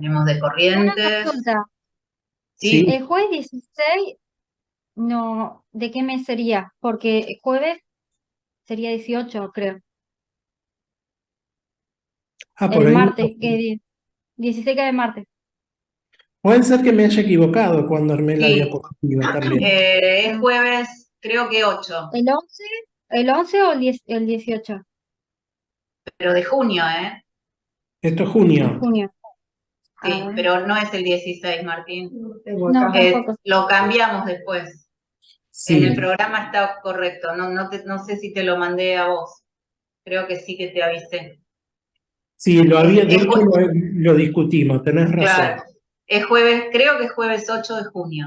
Tenemos de Una Corrientes, consulta. ¿sí? El jueves 16, no, ¿de qué mes sería? Porque el jueves sería 18, creo. Ah, por El ahí. martes, 16 cae el martes. Puede ser que me haya equivocado cuando armé la Sí. diapositiva también. Es jueves, creo que 8, ¿El 11? ¿El 11 o el 18 pero de junio, ¿eh? Esto es de junio. junio? Ah, Sí, bueno. pero no es el 16, Martín. No, tampoco. Lo cambiamos después. En el Sí, programa está correcto. No sé si te lo mandé a vos. Creo que sí que te avisé. sí, lo Es, había, de es hecho jue- lo discutimos, tenés razón. claro, es jueves, creo que es jueves 8 de junio.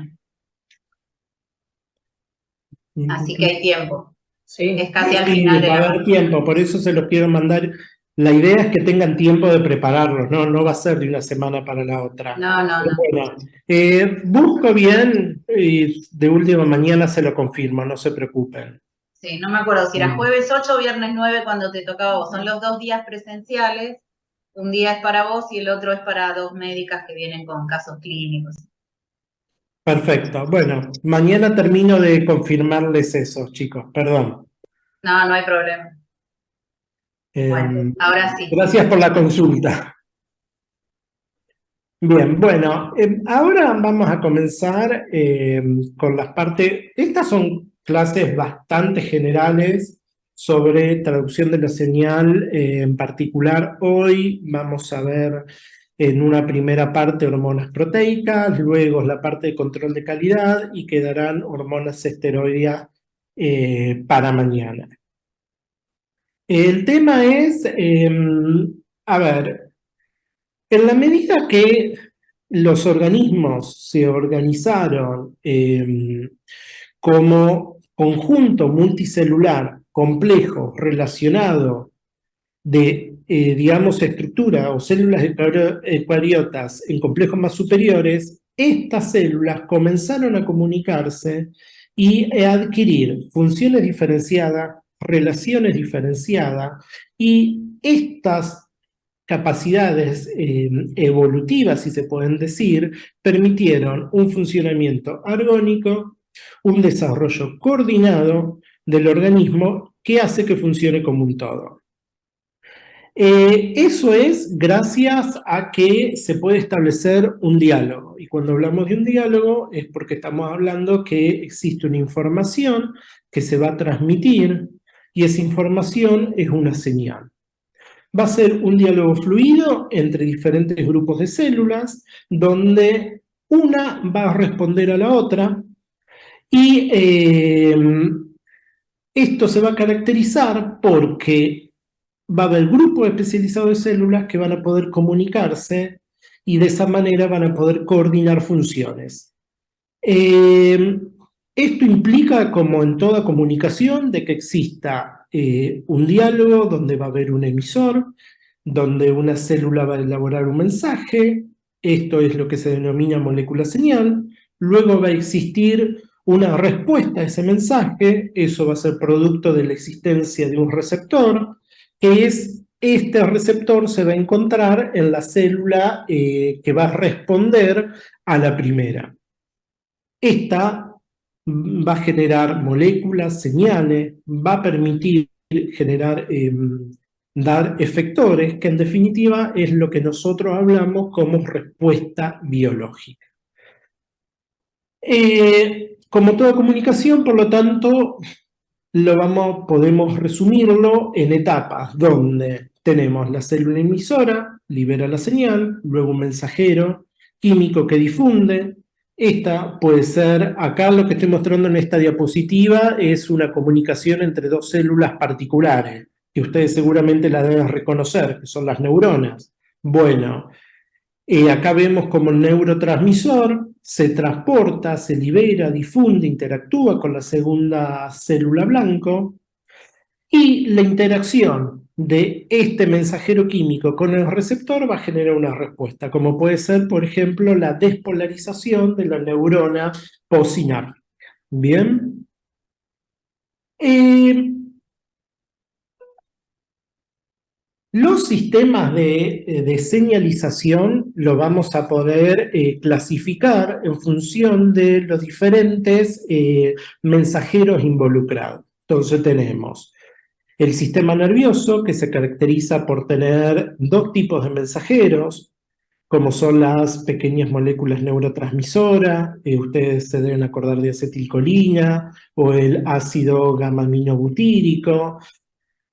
Así que hay tiempo. Es casi al Sí, final de va a la haber tiempo, por eso se los quiero mandar. La idea es que tengan tiempo de prepararlos, no, no va a ser de una semana para la otra. No, no, Pero no. bueno, busco bien y de última mañana se lo confirmo, no se preocupen. Sí, no me acuerdo si era Mm. jueves 8 o viernes 9 cuando te tocaba a vos. Son los 2 días presenciales. Un día es para vos y el otro es para dos médicas que vienen con casos clínicos. Perfecto. Bueno, mañana termino de confirmarles eso, chicos, perdón. No, no hay problema. Bueno, Eh, ahora sí. Gracias por la consulta. Bien, bueno, ahora vamos a comenzar con las partes. Estas son clases bastante generales sobre traducción de la señal. En particular, hoy vamos a ver en una primera parte hormonas proteicas, luego la parte de control de calidad y quedarán hormonas esteroideas para mañana. El tema es, a ver, en la medida que los organismos se organizaron como conjunto multicelular complejo relacionado de, digamos, estructura o células eucariotas en complejos más superiores, estas células comenzaron a comunicarse y a adquirir funciones diferenciadas, relaciones diferenciadas, y estas capacidades evolutivas, si se pueden decir, permitieron un funcionamiento armónico, un desarrollo coordinado del organismo que hace que funcione como un todo. Eso es gracias a que se puede establecer un diálogo. Y cuando hablamos de un diálogo es porque estamos hablando que existe una información que se va a transmitir y esa información es una señal. Va a ser un diálogo fluido entre diferentes grupos de células donde una va a responder a la otra y esto se va a caracterizar porque va a haber grupos especializados de células que van a poder comunicarse y de esa manera van a poder coordinar funciones. Eh, Esto implica, como en toda comunicación, de que exista un diálogo donde va a haber un emisor, donde una célula va a elaborar un mensaje, esto es lo que se denomina molécula señal, luego va a existir una respuesta a ese mensaje, eso va a ser producto de la existencia de un receptor, que es este receptor se va a encontrar en la célula que va a responder a la primera. Esta va a generar moléculas, señales, va a permitir generar, dar efectores, que en definitiva es lo que nosotros hablamos como respuesta biológica. Como toda comunicación, por lo tanto, podemos resumirlo en etapas donde tenemos la célula emisora, libera la señal, luego un mensajero químico que difunde. Esta puede ser, acá lo que estoy mostrando en esta diapositiva es una comunicación entre dos células particulares, que ustedes seguramente la deben reconocer, que son las neuronas. Bueno, acá vemos como el neurotransmisor se transporta, se libera, difunde, interactúa con la segunda célula blanco y la interacción de este mensajero químico con el receptor va a generar una respuesta, como puede ser, por ejemplo, la despolarización de la neurona postsináptica. Bien. Eh, Los sistemas de señalización lo vamos a poder clasificar en función de los diferentes mensajeros involucrados. Entonces tenemos el sistema nervioso, que se caracteriza por tener dos tipos de mensajeros, como son las pequeñas moléculas neurotransmisoras, ustedes se deben acordar de acetilcolina, o el ácido gamma-aminobutírico,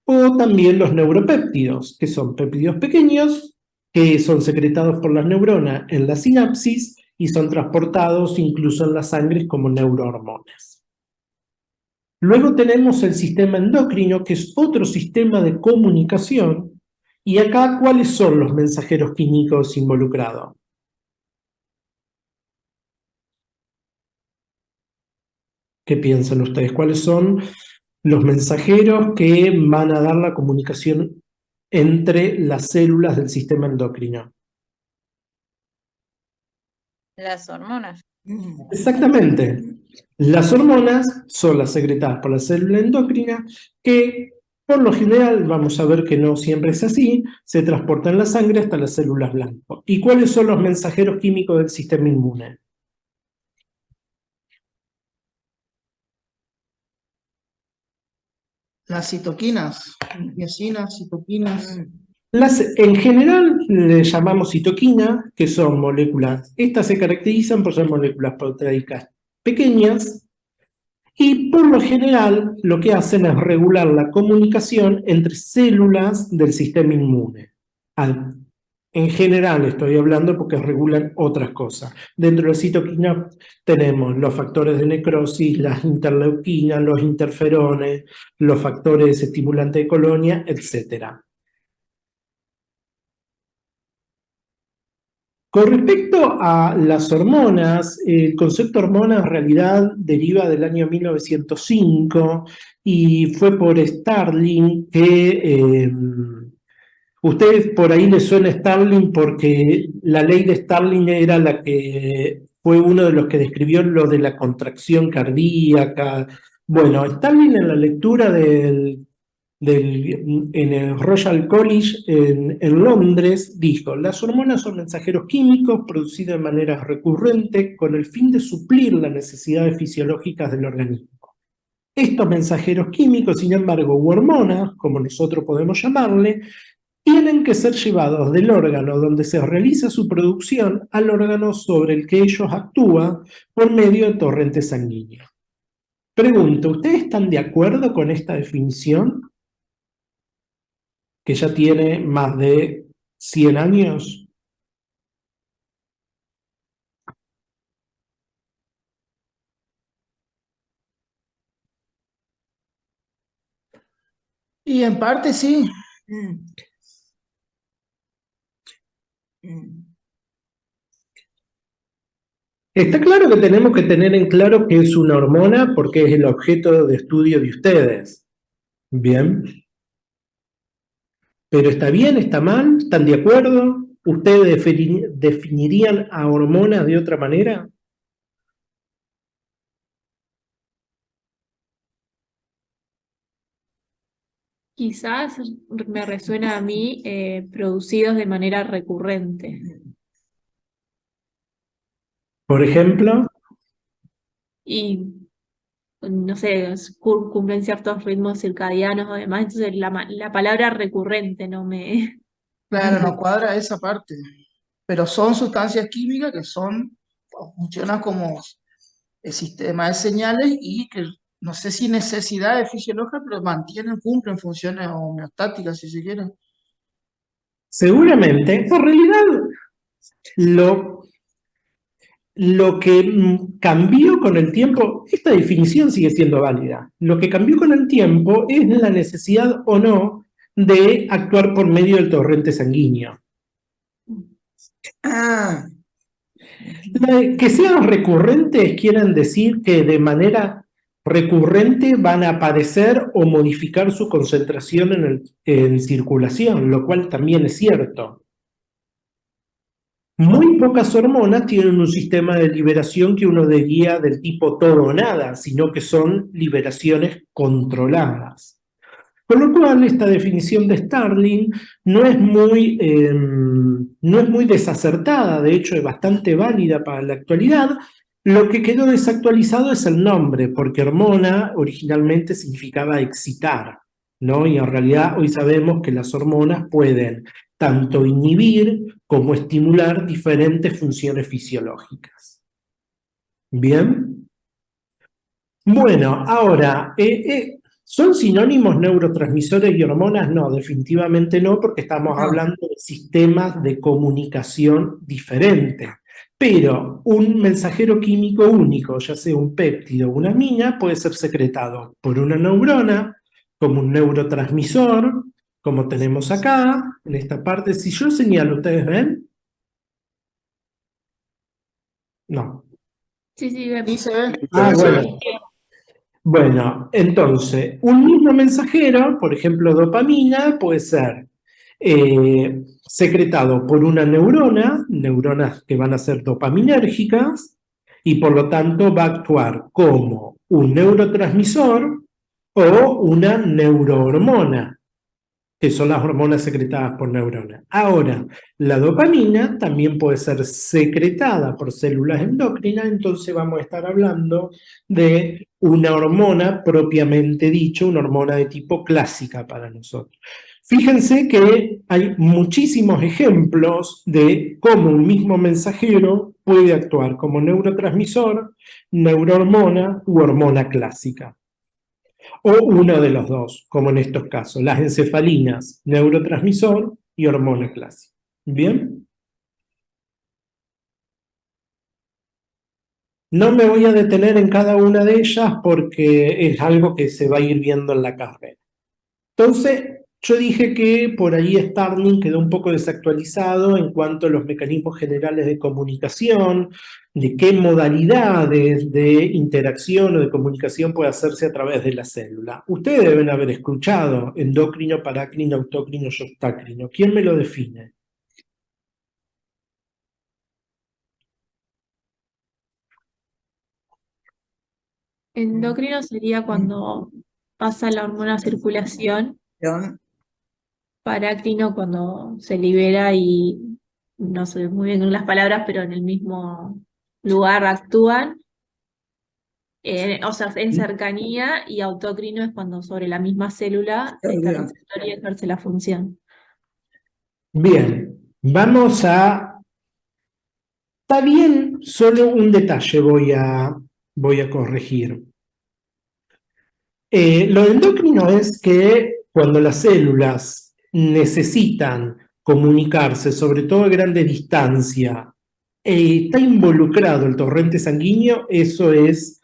o también los neuropéptidos, que son péptidos pequeños, que son secretados por las neuronas en la sinapsis y son transportados incluso en la sangre como neurohormonas. Luego tenemos el sistema endocrino, que es otro sistema de comunicación, y acá, ¿cuáles son los mensajeros químicos involucrados? ¿Qué piensan ustedes? ¿Cuáles son los mensajeros que van a dar la comunicación entre las células del sistema endocrino? Las hormonas. Exactamente. Las hormonas son las secretadas por la célula endocrina que, por lo general, vamos a ver que no siempre es así, se transportan en la sangre hasta las células blanco. ¿Y cuáles son los mensajeros químicos del sistema inmune? Las citoquinas, miocinas, citoquinas. En general le llamamos citoquina, que son moléculas, estas se caracterizan por ser moléculas proteicas pequeñas y por lo general lo que hacen es regular la comunicación entre células del sistema inmune. En general estoy hablando porque regulan otras cosas. Dentro de la citoquina tenemos los factores de necrosis, las interleuquinas, los interferones, los factores estimulantes de colonia, etc. Con respecto a las hormonas, el concepto hormona en realidad deriva del año 1905 y fue por Starling que ustedes por ahí les suena Starling porque la ley de Starling era la que fue uno de los que describió lo de la contracción cardíaca. Bueno, Starling en la lectura en el Royal College en Londres dijo: las hormonas son mensajeros químicos producidos de manera recurrente con el fin de suplir las necesidades fisiológicas del organismo. Estos mensajeros químicos, sin embargo, u hormonas, como nosotros podemos llamarle, tienen que ser llevados del órgano donde se realiza su producción al órgano sobre el que ellos actúan por medio de torrente sanguíneo. Pregunto, ¿ustedes están de acuerdo con esta definición? Que ya tiene más de 100 años. Y en parte sí. Está claro que tenemos que tener en claro qué es una hormona porque es el objeto de estudio de ustedes. Bien. Pero ¿está bien? ¿Está mal? ¿Están de acuerdo? ¿Ustedes definirían a hormonas de otra manera? Quizás me resuena a mí producidos de manera recurrente. Por ejemplo, Y no sé, cumplen ciertos ritmos circadianos o demás, entonces la palabra recurrente no me... Claro, no cuadra esa parte. Pero son sustancias químicas que funcionan como el sistema de señales y que no sé si necesidades fisiológicas, pero cumplen funciones homeostáticas, si se quiere. seguramente, en realidad, lo que cambió con el tiempo, esta definición sigue siendo válida. Lo que cambió con el tiempo es la necesidad o no de actuar por medio del torrente sanguíneo. Ah, Que sean recurrentes quieren decir que de manera recurrente van a aparecer o modificar su concentración en circulación, lo cual también es cierto. Muy pocas hormonas tienen un sistema de liberación que uno diría del tipo todo o nada, sino que son liberaciones controladas. Con lo cual, esta definición de Starling no es muy desacertada, de hecho es bastante válida para la actualidad. Lo que quedó desactualizado es el nombre, porque hormona originalmente significaba excitar, ¿no? Y en realidad hoy sabemos que las hormonas pueden tanto inhibir como estimular diferentes funciones fisiológicas. ¿Bien? Bueno, ahora, ¿son sinónimos neurotransmisores y hormonas? No, definitivamente no, porque estamos No. hablando de sistemas de comunicación diferentes. Pero un mensajero químico único, ya sea un péptido o una amina, puede ser secretado por una neurona, como un neurotransmisor, como tenemos acá, en esta parte. Si yo señalo, ¿ustedes ven? No. Sí, sí, Sí, vemos. se ve. Ah, Sí, bueno. Bueno, entonces, un mismo mensajero, por ejemplo, dopamina, puede ser secretado por una neurona, neuronas que van a ser dopaminérgicas, y por lo tanto va a actuar como un neurotransmisor o una neurohormona, que son las hormonas secretadas por neuronas. Ahora, la dopamina también puede ser secretada por células endocrinas, entonces vamos a estar hablando de una hormona propiamente dicho, una hormona de tipo clásica para nosotros. Fíjense que hay muchísimos ejemplos de cómo un mismo mensajero puede actuar como neurotransmisor, neurohormona u hormona clásica. O uno de los dos, como en estos casos, las encefalinas, neurotransmisor y hormona clásica. ¿Bien? No me voy a detener en cada una de ellas porque es algo que se va a ir viendo en la carrera. Entonces, yo dije que por ahí Starling quedó un poco desactualizado en cuanto a los mecanismos generales de comunicación, de qué modalidades de interacción o de comunicación puede hacerse a través de la célula. Ustedes deben haber escuchado endocrino, parácrino, autócrino y octácrino. ¿Quién me lo define? Endocrino sería cuando pasa la hormona a circulación, parácrino cuando se libera y no sé muy bien las palabras, pero en el mismo lugar actúan. O sea, en cercanía, y autócrino es cuando sobre la misma célula está el receptor y ejerce la función. Bien, vamos a... Está bien, solo un detalle voy a corregir. Lo endocrino es que cuando las células necesitan comunicarse, sobre todo a grande distancia, está involucrado el torrente sanguíneo, eso es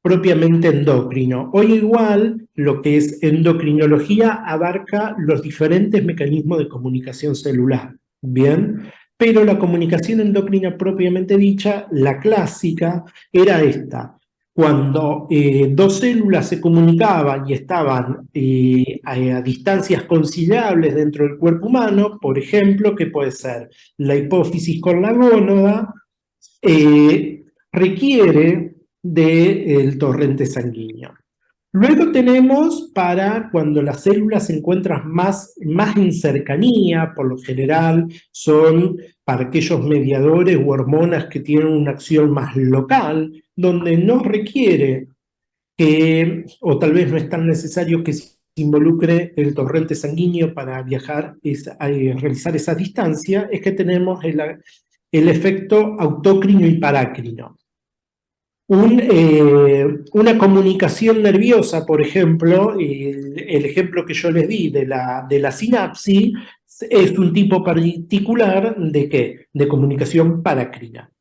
propiamente endocrino. Hoy igual lo que es endocrinología abarca los diferentes mecanismos de comunicación celular, ¿bien? Pero la comunicación endocrina propiamente dicha, la clásica, era esta. Cuando dos células se comunicaban y estaban a distancias considerables dentro del cuerpo humano, por ejemplo, que puede ser la hipófisis con la gónada, requiere del torrente sanguíneo. Luego tenemos para cuando las células se encuentran más en cercanía, por lo general son para aquellos mediadores u hormonas que tienen una acción más local, donde no requiere que, o tal vez no es tan necesario que se involucre el torrente sanguíneo para viajar, realizar esa distancia, es que tenemos el efecto autócrino y parácrino. Una comunicación nerviosa, por ejemplo, el ejemplo que yo les di de la sinapsis, es un tipo particular de ¿qué? De comunicación parácrina.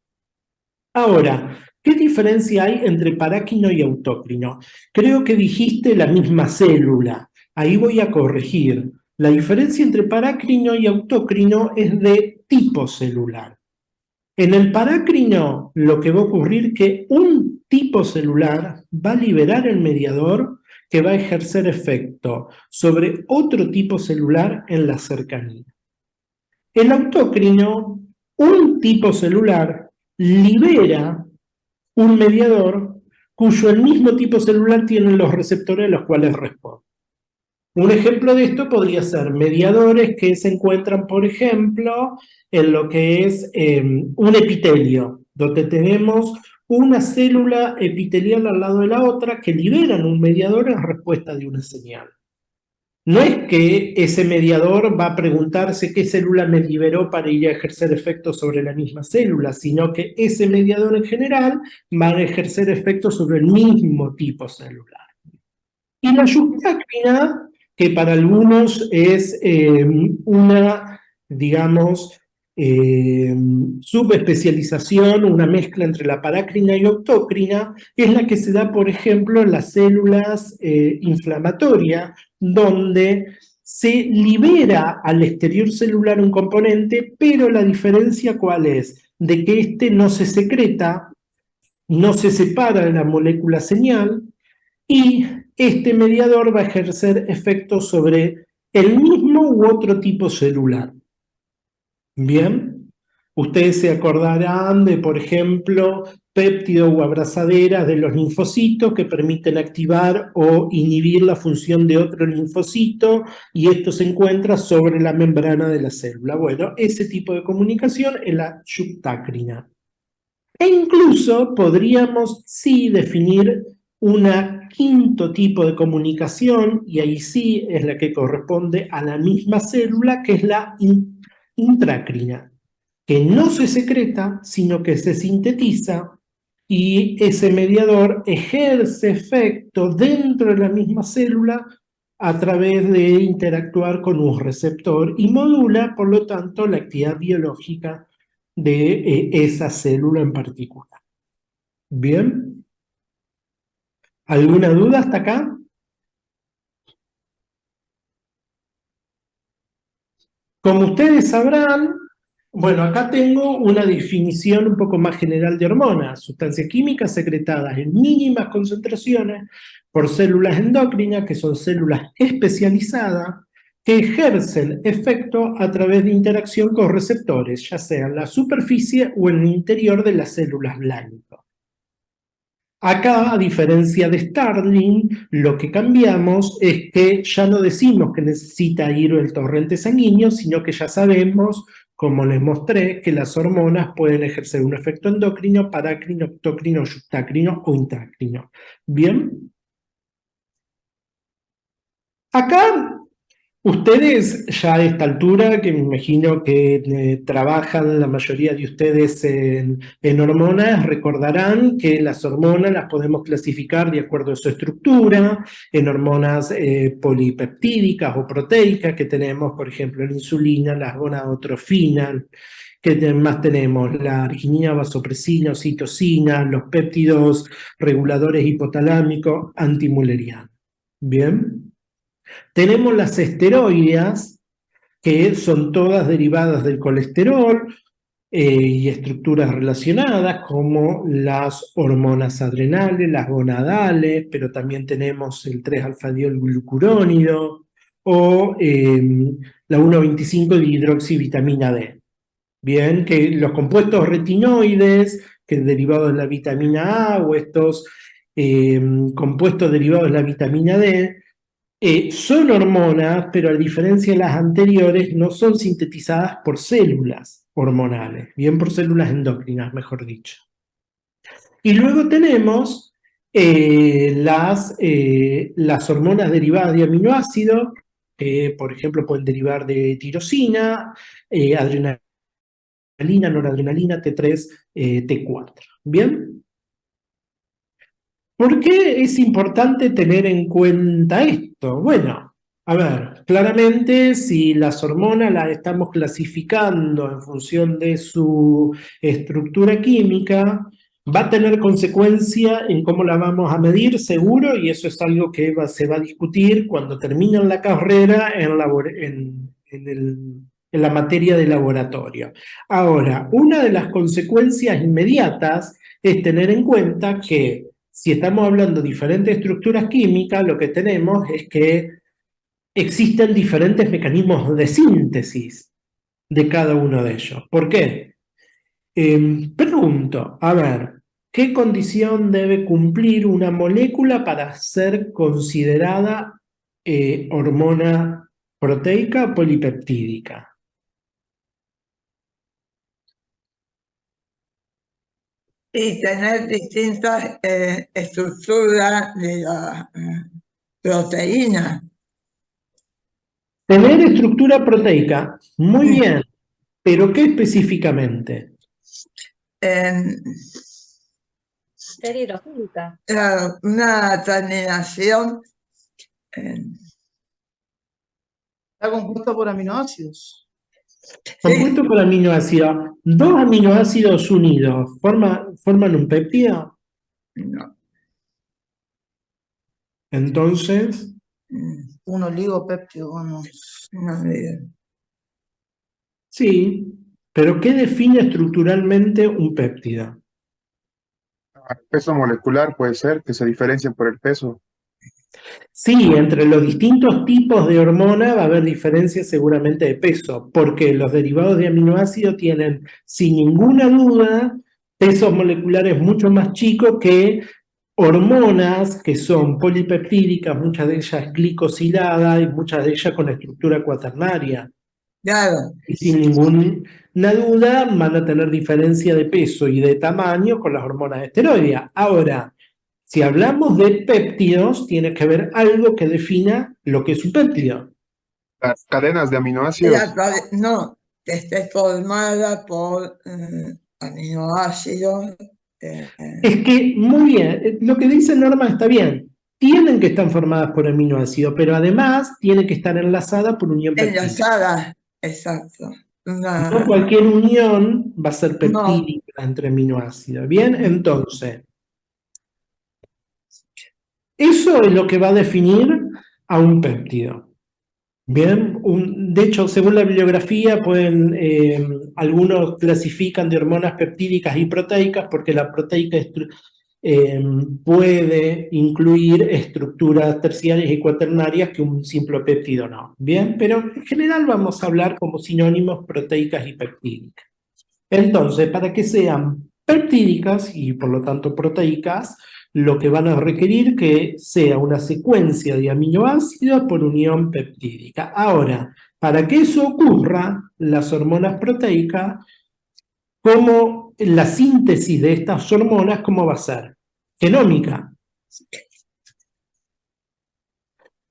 Ahora, ¿qué diferencia hay entre parácrino y autócrino? Creo que dijiste la misma célula. Ahí voy a corregir. La diferencia entre parácrino y autócrino es de tipo celular. En el parácrino lo que va a ocurrir es que un tipo celular va a liberar el mediador que va a ejercer efecto sobre otro tipo celular en la cercanía. En autócrino, un tipo celular libera un mediador cuyo el mismo tipo celular tiene los receptores a los cuales responde. Un ejemplo de esto podría ser mediadores que se encuentran, por ejemplo, en lo que es un epitelio, donde tenemos una célula epitelial al lado de la otra que liberan un mediador en respuesta de una señal. No es que ese mediador va a preguntarse qué célula me liberó para ir a ejercer efectos sobre la misma célula, sino que ese mediador en general va a ejercer efectos sobre el mismo tipo celular. Y la yuxtacrina, que para algunos es una, digamos, subespecialización, una mezcla entre la parácrina y octócrina, es la que se da, por ejemplo, en las células inflamatorias, donde se libera al exterior celular un componente, pero la diferencia ¿cuál es? De que este no se secreta, no se separa de la molécula señal, y este mediador va a ejercer efectos sobre el mismo u otro tipo celular. Bien, ustedes se acordarán de, por ejemplo, péptidos o abrazaderas de los linfocitos que permiten activar o inhibir la función de otro linfocito, y esto se encuentra sobre la membrana de la célula. Bueno, ese tipo de comunicación es la yuxtacrina. E incluso podríamos sí definir un quinto tipo de comunicación, y ahí sí es la que corresponde a la misma célula, que es la intracrina, que no se secreta, sino que se sintetiza, y ese mediador ejerce efecto dentro de la misma célula a través de interactuar con un receptor y modula, por lo tanto, la actividad biológica de esa célula en particular. ¿Bien? ¿Alguna duda hasta acá? Como ustedes sabrán, bueno, acá tengo una definición un poco más general de hormonas: sustancias químicas secretadas en mínimas concentraciones por células endocrinas, que son células especializadas, que ejercen efecto a través de interacción con receptores, ya sea en la superficie o en el interior de las células blancas. Acá, a diferencia de Starling, lo que cambiamos es que ya no decimos que necesita ir el torrente sanguíneo, sino que ya sabemos, como les mostré, que las hormonas pueden ejercer un efecto endocrino, parácrino, octócrino, yuxtacrino o intracrino. ¿Bien? Acá, ustedes ya a esta altura, que me imagino que trabajan la mayoría de ustedes en hormonas, recordarán que las hormonas las podemos clasificar de acuerdo a su estructura, en hormonas polipeptídicas o proteicas, que tenemos, por ejemplo, la insulina, las gonadotrofinas, que más tenemos la arginina, vasopresina, oxitocina, los péptidos reguladores hipotalámicos, antimulerianos. ¿Bien? Tenemos las esteroideas, que son todas derivadas del colesterol y estructuras relacionadas, como las hormonas adrenales, las gonadales, pero también tenemos el 3-alfa-diolglucurónido o la 1,25 de hidroxivitamina D. Bien, que los compuestos retinoides, que es derivado de la vitamina A, o estos compuestos derivados de la vitamina D, son hormonas, pero a diferencia de las anteriores, no son sintetizadas por células hormonales, bien por células endocrinas, mejor dicho. Y luego tenemos las hormonas derivadas de aminoácidos, que por ejemplo pueden derivar de tirosina, adrenalina, noradrenalina, T3, T4. ¿Bien? ¿Por qué es importante tener en cuenta esto? Bueno, a ver, claramente si las hormonas las estamos clasificando en función de su estructura química, va a tener consecuencia en cómo la vamos a medir, seguro, y eso es algo que se va a discutir cuando terminen la carrera en la materia de laboratorio. Ahora, una de las consecuencias inmediatas es tener en cuenta que si estamos hablando de diferentes estructuras químicas, lo que tenemos es que existen diferentes mecanismos de síntesis de cada uno de ellos. ¿Por qué? Pregunto, a ver, ¿qué condición debe cumplir una molécula para ser considerada hormona proteica o polipeptídica? Y tener distintas estructuras de la proteína. Tener estructura proteica, muy Mm. bien, pero ¿qué específicamente? En Ser hidrofílica. una terminación en- Está compuesta por aminoácidos. Compuesto por aminoácidos. Dos aminoácidos unidos, ¿forman un péptido? no, Entonces, Un oligopéptido, vamos. no digo. sí, pero ¿qué define estructuralmente un péptido? El peso molecular puede ser que se diferencien por el peso. Sí, entre los distintos tipos de hormona va a haber diferencias seguramente de peso, porque los derivados de aminoácidos tienen, sin ninguna duda, pesos moleculares mucho más chicos que hormonas que son polipeptídicas, muchas de ellas glicosiladas y muchas de ellas con estructura cuaternaria. Claro, Y sin ninguna duda van a tener diferencia de peso y de tamaño con las hormonas esteroideas. Ahora, si hablamos de péptidos, tiene que haber algo que defina lo que es un péptido. Las cadenas de aminoácidos. no, que esté formada por aminoácidos. Es que, muy bien, lo que dice Norma está bien. Tienen que estar formadas por aminoácidos, pero además tienen que estar enlazadas por unión peptídica. Enlazadas, exacto. No cualquier unión va a ser No. peptídica entre aminoácidos. Bien, entonces, eso es lo que va a definir a un péptido. Bien, de hecho, según la bibliografía, algunos clasifican de hormonas peptídicas y proteicas porque la proteica puede incluir estructuras terciarias y cuaternarias que un simple péptido no. Bien, pero en general vamos a hablar como sinónimos proteicas y peptídicas. Entonces, para que sean peptídicas y por lo tanto proteicas, lo que van a requerir que sea una secuencia de aminoácidos por unión peptídica. Ahora, para que eso ocurra, las hormonas proteicas, como la síntesis de estas hormonas, ¿cómo va a ser? Genómica.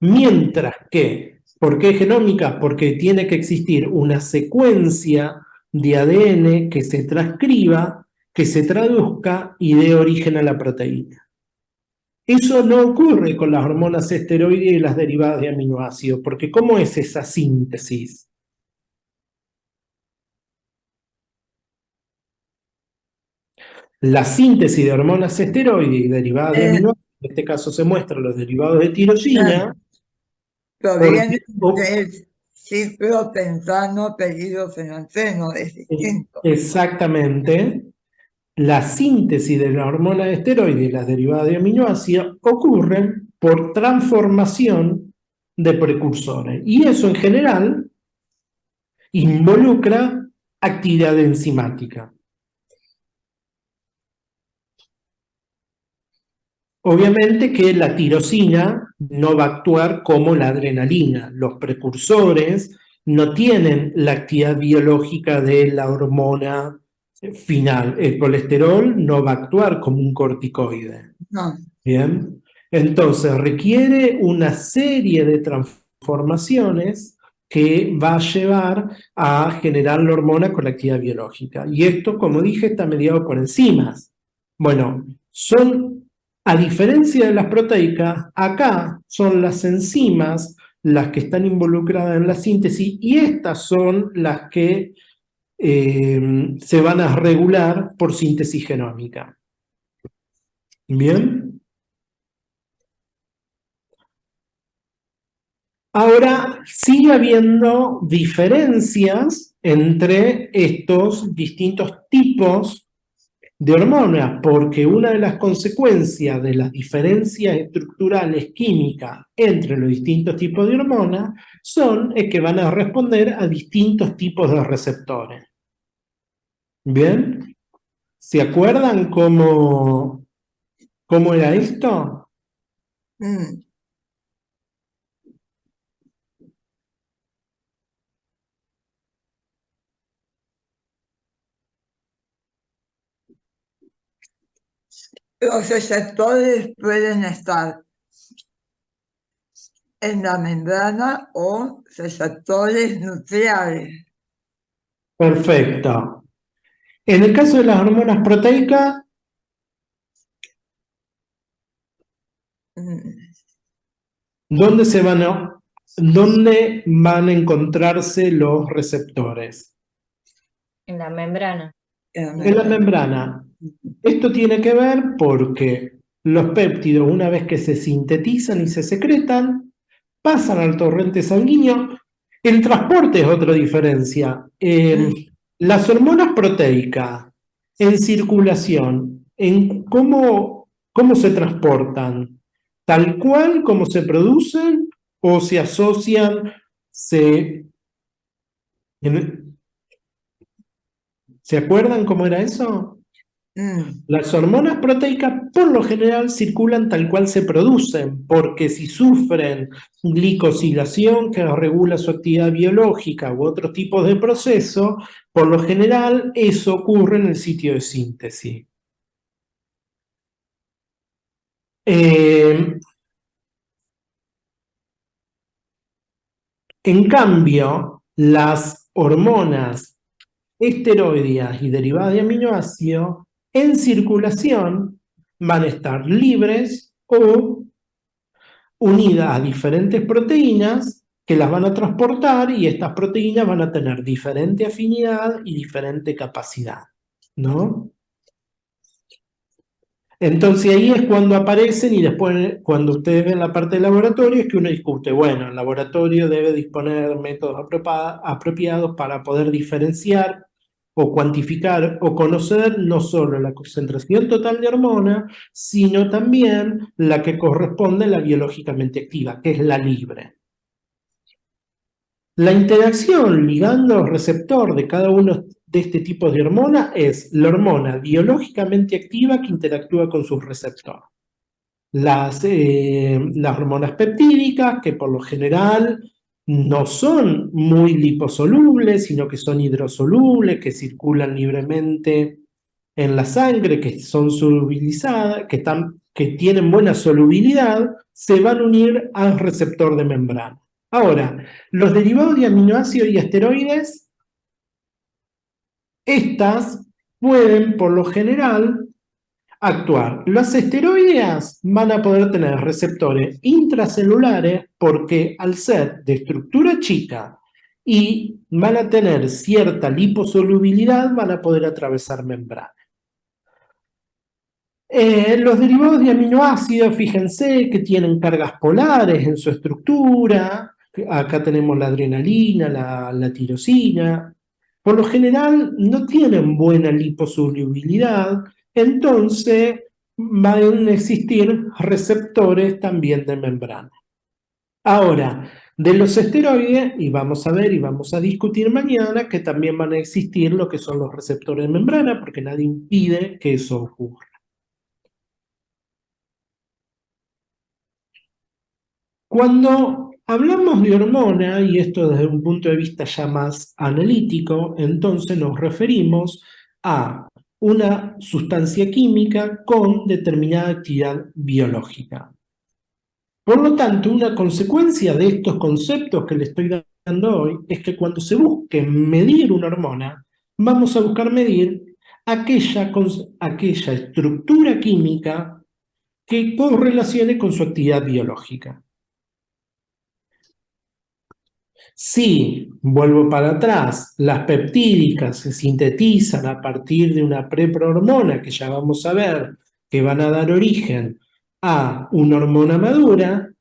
Mientras que, ¿por qué genómica? Porque tiene que existir una secuencia de ADN que se transcriba, que se traduzca y dé origen a la proteína. Eso no ocurre con las hormonas esteroides y las derivadas de aminoácidos, porque ¿cómo es esa síntesis? La síntesis de hormonas esteroides y derivadas de aminoácidos, en este caso se muestran los derivados de tirosina, proviene porque- del ciclo pentano peridofenanteno, es distinto. Exactamente. La síntesis de las hormonas esteroides y las derivadas de aminoácidos ocurren por transformación de precursores. Y eso en general involucra actividad enzimática. Obviamente que la tirosina no va a actuar como la adrenalina. Los precursores no tienen la actividad biológica de la hormona final. El colesterol no va a actuar como un corticoide. No, Bien, entonces requiere una serie de transformaciones que va a llevar a generar la hormona con la actividad biológica. Y esto, como dije, está mediado por enzimas. Bueno, a diferencia de las proteicas, acá son las enzimas las que están involucradas en la síntesis y estas son las que se van a regular por síntesis genómica. Bien. Ahora, sigue habiendo diferencias entre estos distintos tipos de hormonas, porque una de las consecuencias de las diferencias estructurales químicas entre los distintos tipos de hormonas es que van a responder a distintos tipos de receptores. ¿Bien? ¿Se acuerdan cómo era esto? Los receptores pueden estar en la membrana o receptores nucleares. Perfecto. En el caso de las hormonas proteicas, Mm, ¿dónde van a encontrarse los receptores? En la membrana. En la membrana. Esto tiene que ver porque los péptidos, una vez que se sintetizan y se secretan, pasan al torrente sanguíneo. El transporte es otra diferencia. Las hormonas proteicas en circulación, ¿cómo se transportan? ¿Tal cual como se producen o se asocian, ¿se acuerdan cómo era eso? mm, Las hormonas proteicas por lo general circulan tal cual se producen, porque si sufren glicosilación que regula su actividad biológica u otros tipos de proceso, por lo general eso ocurre en el sitio de síntesis. En cambio, las hormonas esteroideas y derivadas de aminoácidos en circulación van a estar libres o unidas a diferentes proteínas que las van a transportar y estas proteínas van a tener diferente afinidad y diferente capacidad, ¿no? Entonces ahí es cuando aparecen y después cuando ustedes ven la parte del laboratorio es que uno discute, bueno, el laboratorio debe disponer de métodos apropiados para poder diferenciar o cuantificar o conocer no solo la concentración total de hormona, sino también la que corresponde a la biológicamente activa, que es la libre. La interacción ligando-receptor de cada uno de este tipo de hormona es la hormona biológicamente activa que interactúa con su receptor. Las hormonas peptídicas, que por lo general no son muy liposolubles, sino que son hidrosolubles, que circulan libremente en la sangre, que son solubilizadas, que tienen buena solubilidad, se van a unir al receptor de membrana. Ahora, los derivados de aminoácidos y esteroides, estas pueden por lo general actuar. Las esteroideas van a poder tener receptores intracelulares porque al ser de estructura chica y van a tener cierta liposolubilidad, van a poder atravesar membranas. Los derivados de aminoácidos, fíjense que tienen cargas polares en su estructura. Acá tenemos la adrenalina, la tirosina. Por lo general no tienen buena liposolubilidad, entonces van a existir receptores también de membrana. Ahora, de los esteroides, y vamos a ver y vamos a discutir mañana, que también van a existir lo que son los receptores de membrana, porque nadie impide que eso ocurra. Cuando hablamos de hormona, y esto desde un punto de vista ya más analítico, entonces nos referimos a una sustancia química con determinada actividad biológica. Por lo tanto, una consecuencia de estos conceptos que le estoy dando hoy es que cuando se busque medir una hormona, vamos a buscar medir aquella estructura química que correlacione con su actividad biológica. Si, vuelvo para atrás, las peptídicas se sintetizan a partir de una preprohormona que ya vamos a ver que van a dar origen a una hormona madura,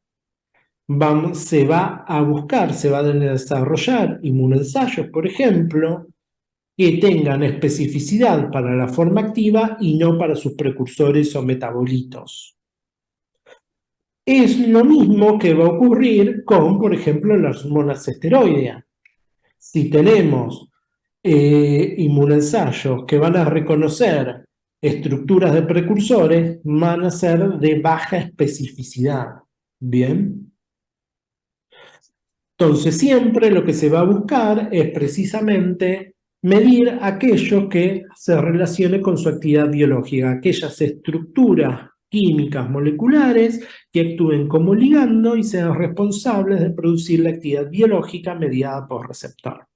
se va a buscar, se van a desarrollar inmunoensayos, por ejemplo, que tengan especificidad para la forma activa y no para sus precursores o metabolitos. Es lo mismo que va a ocurrir con, por ejemplo, las hormonas esteroideas. Si tenemos inmunoensayos que van a reconocer estructuras de precursores, van a ser de baja especificidad. ¿Bien? Entonces siempre lo que se va a buscar es precisamente medir aquello que se relacione con su actividad biológica, aquellas estructuras químicas moleculares que actúen como ligando y sean responsables de producir la actividad biológica mediada por receptor.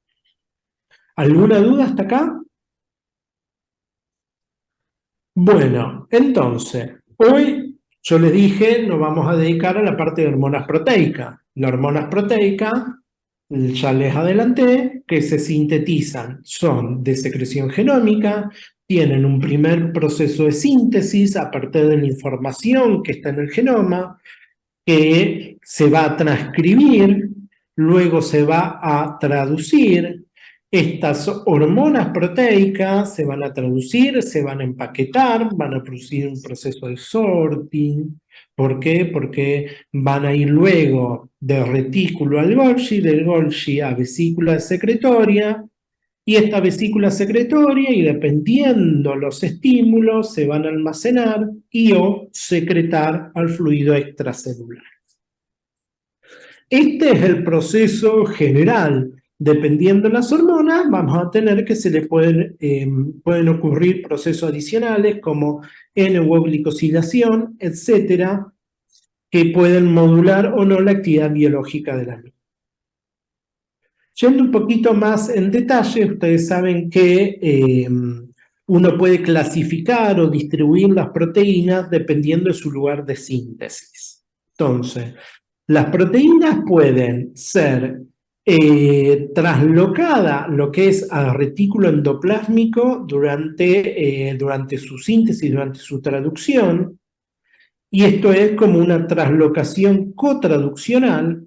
¿Alguna duda hasta acá? Bueno, entonces, hoy yo les dije, nos vamos a dedicar a la parte de hormonas proteicas. Las hormonas proteicas, ya les adelanté, que se sintetizan, son de secreción genómica, tienen un primer proceso de síntesis a partir de la información que está en el genoma, que se va a transcribir, luego se va a traducir. Estas hormonas proteicas se van a traducir, se van a empaquetar, van a producir un proceso de sorting. ¿Por qué? Porque van a ir luego del retículo al Golgi, del Golgi a vesícula secretoria, y esta vesícula secretoria, y dependiendo los estímulos, se van a almacenar y o secretar al fluido extracelular. Este es el proceso general. Dependiendo de las hormonas, vamos a tener que se le pueden ocurrir procesos adicionales como N-glicosilación, etcétera, que pueden modular o no la actividad biológica de la misma. Yendo un poquito más en detalle, ustedes saben que uno puede clasificar o distribuir las proteínas dependiendo de su lugar de síntesis. Entonces, las proteínas pueden ser traslocadas, lo que es al retículo endoplásmico durante su síntesis, durante su traducción, y esto es como una traslocación cotraduccional.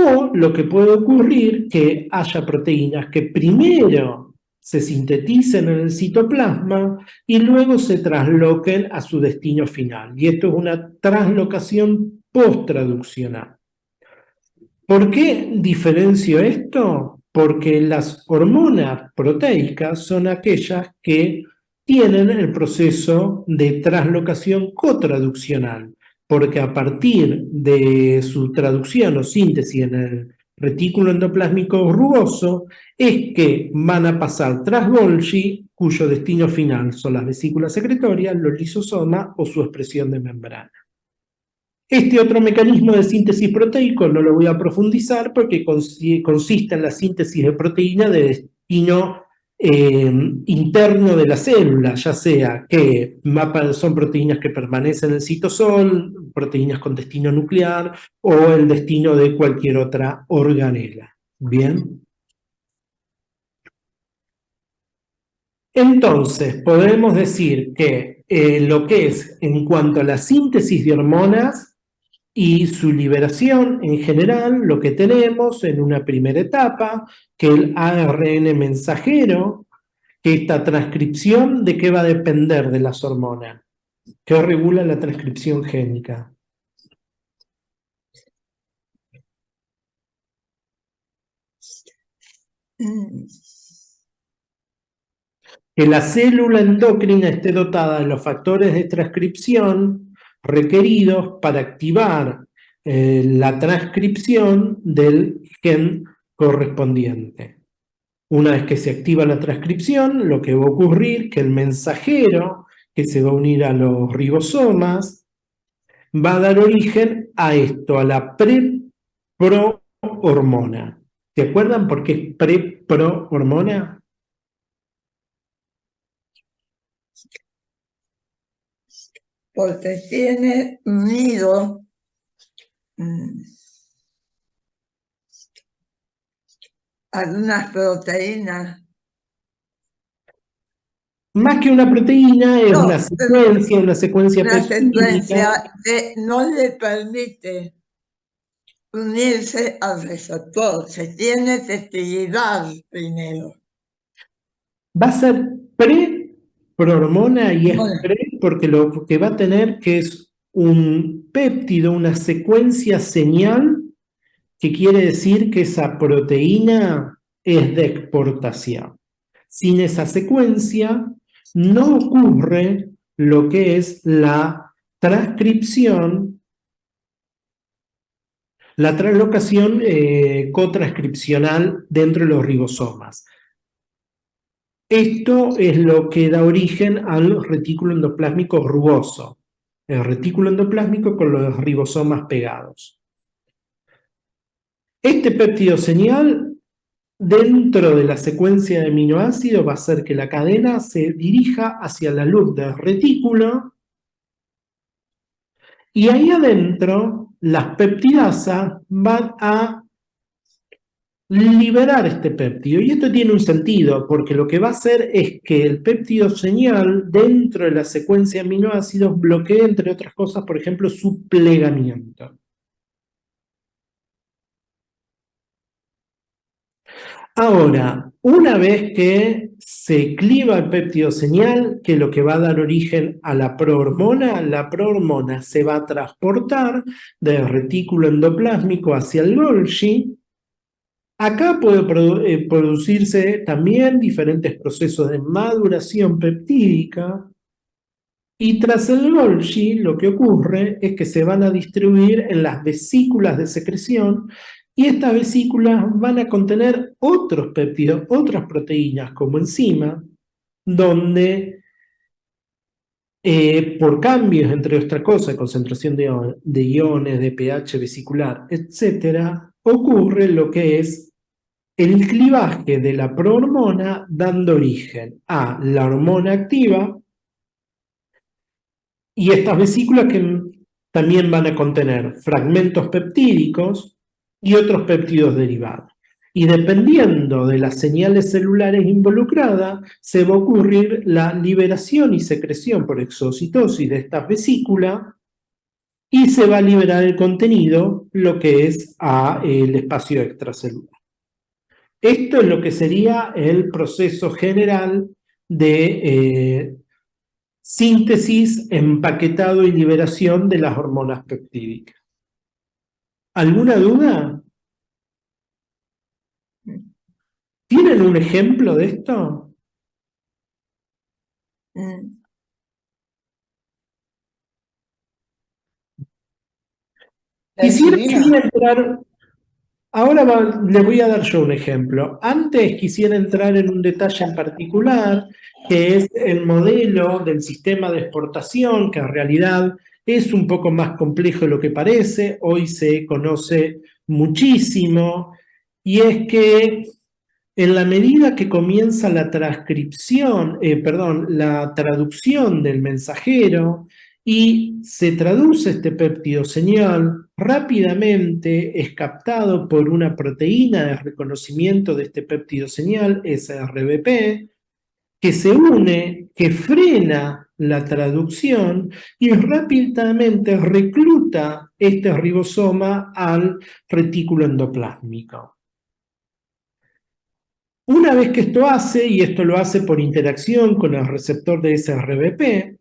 O lo que puede ocurrir que haya proteínas que primero se sinteticen en el citoplasma y luego se trasloquen a su destino final. Y esto es una translocación post-traduccional. ¿Por qué diferencio esto? Porque las hormonas proteicas son aquellas que tienen el proceso de translocación cotraduccional, porque a partir de su traducción o síntesis en el retículo endoplásmico rugoso es que van a pasar tras Golgi, cuyo destino final son las vesículas secretorias, los lisosomas o su expresión de membrana. Este otro mecanismo de síntesis proteico no lo voy a profundizar porque consiste en la síntesis de proteína de destino interno de la célula, ya sea que son proteínas que permanecen en el citosol, proteínas con destino nuclear o el destino de cualquier otra organela. ¿Bien? Entonces, podemos decir que lo que es en cuanto a la síntesis de hormonas y su liberación en general, lo que tenemos en una primera etapa, que el ARN mensajero, que esta transcripción, ¿de qué va a depender de las hormonas? ¿Qué regula la transcripción génica? Que la célula endocrina esté dotada de los factores de transcripción requeridos para activar la transcripción del gen correspondiente. Una vez que se activa la transcripción, lo que va a ocurrir es que el mensajero que se va a unir a los ribosomas va a dar origen a esto, a la pre-pro-hormona. ¿Se acuerdan por qué es pre-pro-hormona? porque tiene unido algunas proteínas. Más que una proteína, es No, una secuencia Una peptídica. secuencia que no le permite unirse al receptor. Se tiene que actividad primero. Va a ser pre-prohormona y es Bueno. pre porque lo que va a tener que es un péptido, una secuencia señal, que quiere decir que esa proteína es de exportación. Sin esa secuencia no ocurre lo que es la transcripción, la translocación cotranscripcional dentro de los ribosomas. Esto es lo que da origen al retículo endoplásmico rugoso, el retículo endoplásmico con los ribosomas pegados. Este péptido señal, dentro de la secuencia de aminoácidos, va a hacer que la cadena se dirija hacia la luz del retículo y ahí adentro las peptidasas van a liberar este péptido. Y esto tiene un sentido, porque lo que va a hacer es que el péptido señal dentro de la secuencia de aminoácidos bloquee, entre otras cosas, por ejemplo, su plegamiento. Ahora, una vez que se cliva el péptido señal, que es lo que va a dar origen a la prohormona se va a transportar del retículo endoplásmico hacia el Golgi. Acá puede producirse también diferentes procesos de maduración peptídica y tras el Golgi lo que ocurre es que se van a distribuir en las vesículas de secreción y estas vesículas van a contener otros péptidos, otras proteínas como enzima, donde por cambios, entre otras cosas, concentración de iones, de pH vesicular, etc., ocurre lo que es el clivaje de la prohormona dando origen a la hormona activa y estas vesículas que también van a contener fragmentos peptídicos y otros péptidos derivados. Y dependiendo de las señales celulares involucradas, se va a ocurrir la liberación y secreción por exocitosis de estas vesículas y se va a liberar el contenido, lo que es el espacio extracelular. Esto es lo que sería el proceso general de síntesis, empaquetado y liberación de las hormonas peptídicas. ¿Alguna duda? ¿Tienen un ejemplo de esto? Mm. Quisiera entrar. Ahora les voy a dar yo un ejemplo. Antes quisiera entrar en un detalle en particular, que es el modelo del sistema de exportación, que en realidad es un poco más complejo de lo que parece. Hoy se conoce muchísimo, y es que en la medida que comienza la la traducción del mensajero y se traduce este péptido señal, rápidamente es captado por una proteína de reconocimiento de este péptido señal, SRBP, que se une, que frena la traducción y rápidamente recluta este ribosoma al retículo endoplásmico. Una vez que esto hace, y esto lo hace por interacción con el receptor de SRBP,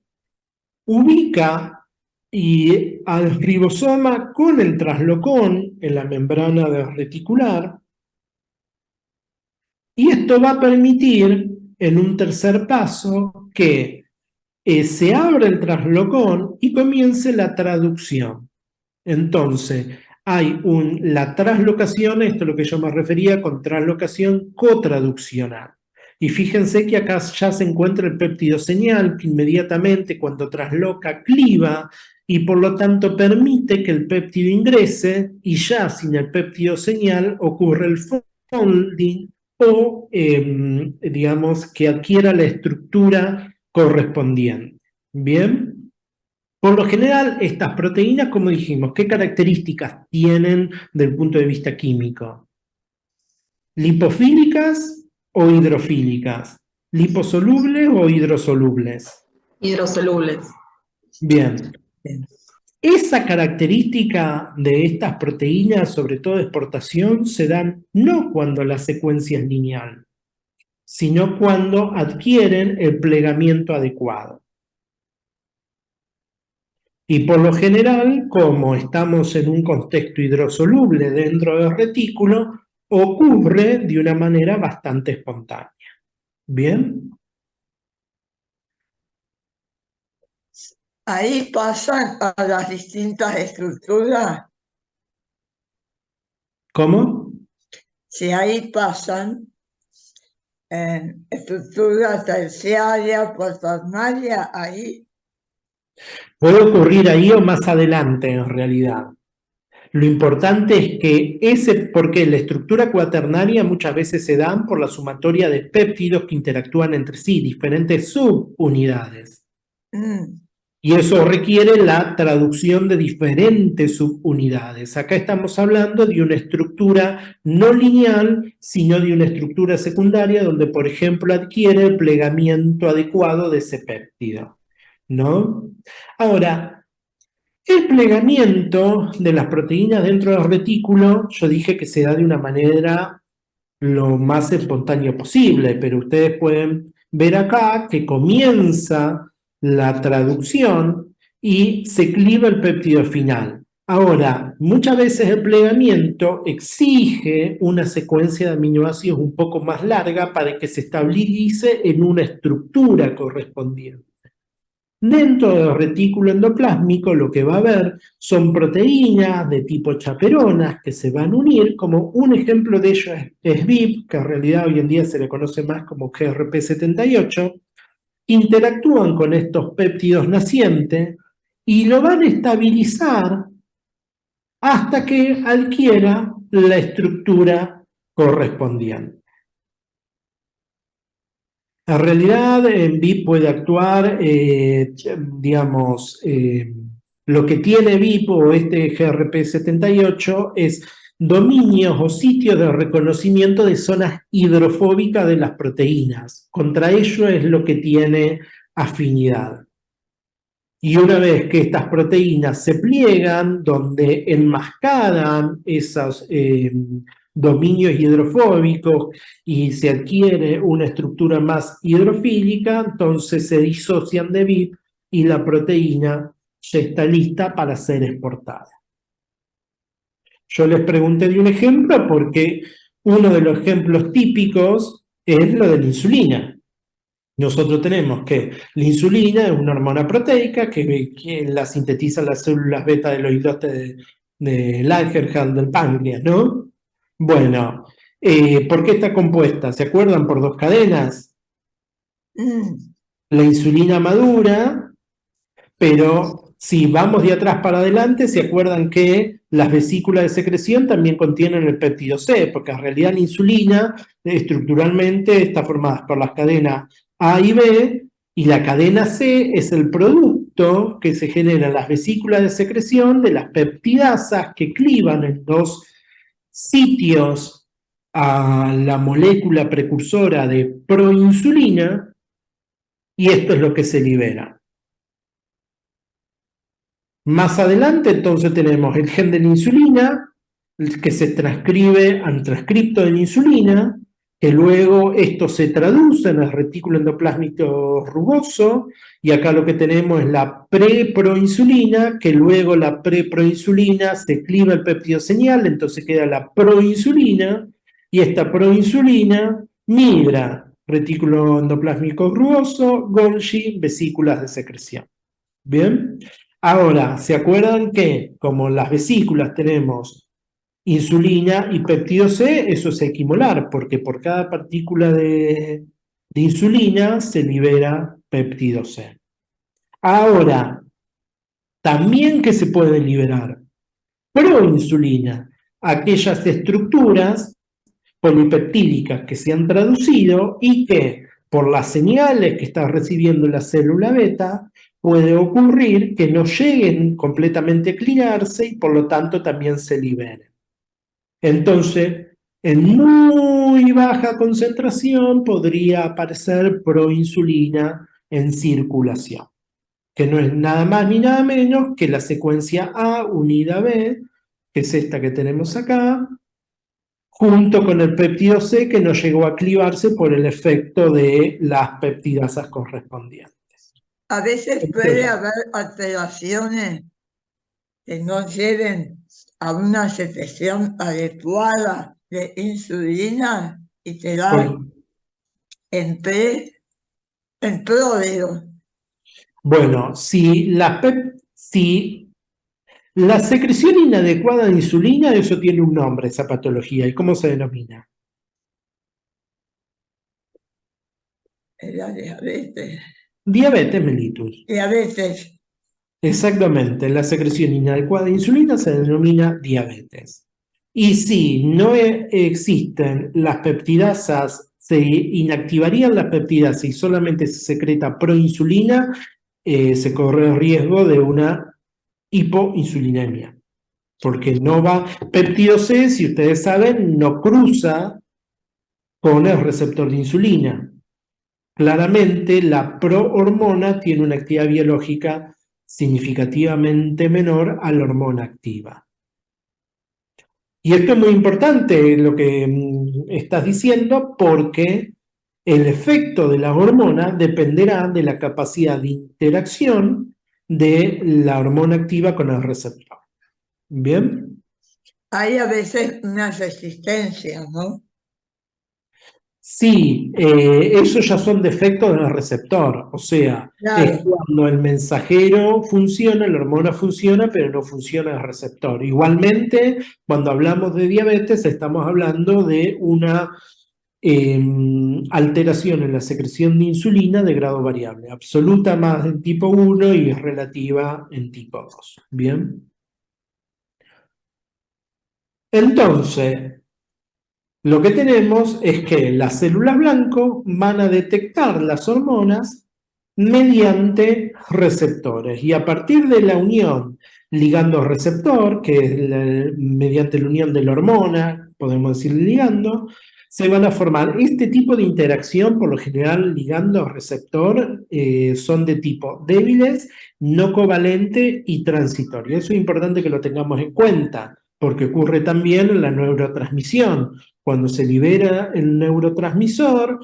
ubica al ribosoma con el traslocón en la membrana del reticular, y esto va a permitir, en un tercer paso, que se abra el traslocón y comience la traducción. Entonces, hay la traslocación, esto es lo que yo me refería con traslocación cotraduccional. Y fíjense que acá ya se encuentra el péptido señal, que inmediatamente cuando trasloca cliva y por lo tanto permite que el péptido ingrese, y ya sin el péptido señal ocurre el folding o digamos que adquiera la estructura correspondiente. ¿Bien? Por lo general, estas proteínas, como dijimos, ¿qué características tienen del punto de vista químico? ¿Lipofílicas o hidrofílicas? ¿Liposolubles o hidrosolubles? Hidrosolubles. Bien. Esa característica de estas proteínas, sobre todo de exportación, se dan no cuando la secuencia es lineal, sino cuando adquieren el plegamiento adecuado. Y por lo general, como estamos en un contexto hidrosoluble dentro del retículo, ocurre de una manera bastante espontánea. ¿Bien? Ahí pasan a las distintas estructuras. ¿Cómo? Si ahí pasan en estructura terciaria, cuaternaria, ahí. Puede ocurrir ahí o más adelante, en realidad. Lo importante es que porque la estructura cuaternaria muchas veces se dan por la sumatoria de péptidos que interactúan entre sí, diferentes subunidades. Mm, Y eso requiere la traducción de diferentes subunidades. Acá estamos hablando de una estructura no lineal, sino de una estructura secundaria donde, por ejemplo, adquiere el plegamiento adecuado de ese péptido, ¿no? Ahora, el plegamiento de las proteínas dentro del retículo, yo dije que se da de una manera lo más espontáneo posible, pero ustedes pueden ver acá que comienza la traducción y se cliva el péptido final. Ahora, muchas veces el plegamiento exige una secuencia de aminoácidos un poco más larga para que se estabilice en una estructura correspondiente. Dentro del retículo endoplásmico lo que va a haber son proteínas de tipo chaperonas que se van a unir, como un ejemplo de ello es VIP, que en realidad hoy en día se le conoce más como GRP78, interactúan con estos péptidos nacientes y lo van a estabilizar hasta que adquiera la estructura correspondiente. En realidad, VIP puede actuar, digamos, lo que tiene VIP o este GRP78 es dominios o sitios de reconocimiento de zonas hidrofóbicas de las proteínas. Contra ello es lo que tiene afinidad. Y una vez que estas proteínas se pliegan, donde enmascaran esos dominios hidrofóbicos y se adquiere una estructura más hidrofílica, entonces se disocian de VIP y la proteína ya está lista para ser exportada. Yo les pregunté de un ejemplo porque uno de los ejemplos típicos es lo de la insulina. Nosotros tenemos que la insulina es una hormona proteica que la sintetizan las células beta del islote de Langerhans del páncreas, ¿no? Bueno, ¿por qué está compuesta? ¿Se acuerdan? Por dos cadenas. mm, La insulina madura, pero si vamos de atrás para adelante, ¿se acuerdan que las vesículas de secreción también contienen el péptido C? Porque en realidad la insulina estructuralmente está formada por las cadenas A y B, y la cadena C es el producto que se genera en las vesículas de secreción de las peptidasas que clivan en dos sitios a la molécula precursora de proinsulina, y esto es lo que se libera. Más adelante entonces tenemos el gen de la insulina, que se transcribe al transcripto de la insulina, que luego esto se traduce en el retículo endoplásmico rugoso, y acá lo que tenemos es la preproinsulina, que luego la preproinsulina se cliva el péptido señal, entonces queda la proinsulina, y esta proinsulina migra retículo endoplásmico rugoso, Golgi, vesículas de secreción. ¿Bien? Ahora, ¿se acuerdan que como las vesículas tenemos insulina y péptido C? Eso es equimolar, porque por cada partícula de insulina se libera péptido C. Ahora, también que se puede liberar proinsulina, aquellas estructuras polipeptídicas que se han traducido y que por las señales que está recibiendo la célula beta puede ocurrir que no lleguen completamente a clinarse y por lo tanto también se liberen. Entonces, en muy baja concentración podría aparecer proinsulina en circulación, que no es nada más ni nada menos que la secuencia A unida a B, que es esta que tenemos acá, junto con el péptido C que no llegó a clivarse por el efecto de las peptidasas correspondientes. a veces puede haber alteraciones que no lleven a una secreción adecuada de insulina y te dan en pródigo. Bueno, si la secreción inadecuada de insulina, eso tiene un nombre, esa patología. ¿Y cómo se denomina? Era diabetes. Diabetes mellitus. Diabetes. Exactamente, la secreción inadecuada de insulina se denomina diabetes. Y si no existen las peptidasas, se inactivarían las peptidasas y solamente se secreta proinsulina, se corre el riesgo de una hipoinsulinemia. Porque no va, péptido C, si ustedes saben, no cruza con el receptor de insulina. Claramente, la prohormona tiene una actividad biológica significativamente menor a la hormona activa. Y esto es muy importante lo que estás diciendo, porque el efecto de la hormona dependerá de la capacidad de interacción de la hormona activa con el receptor. ¿Bien? Hay a veces una resistencia, ¿no? Sí, esos ya son defectos del receptor, o sea, Claro. es cuando el mensajero funciona, la hormona funciona, pero no funciona el receptor. Igualmente, cuando hablamos de diabetes, estamos hablando de una alteración en la secreción de insulina de grado variable, absoluta más en tipo 1 y relativa en tipo 2. ¿Bien? Entonces, lo que tenemos es que las células blanco van a detectar las hormonas mediante receptores y a partir de la unión ligando-receptor, que es mediante la unión de la hormona, podemos decir ligando, se van a formar este tipo de interacción, por lo general ligando-receptor, son de tipo débiles, no covalente y transitorio. Eso es importante que lo tengamos en cuenta, porque ocurre también en la neurotransmisión. Cuando se libera el neurotransmisor,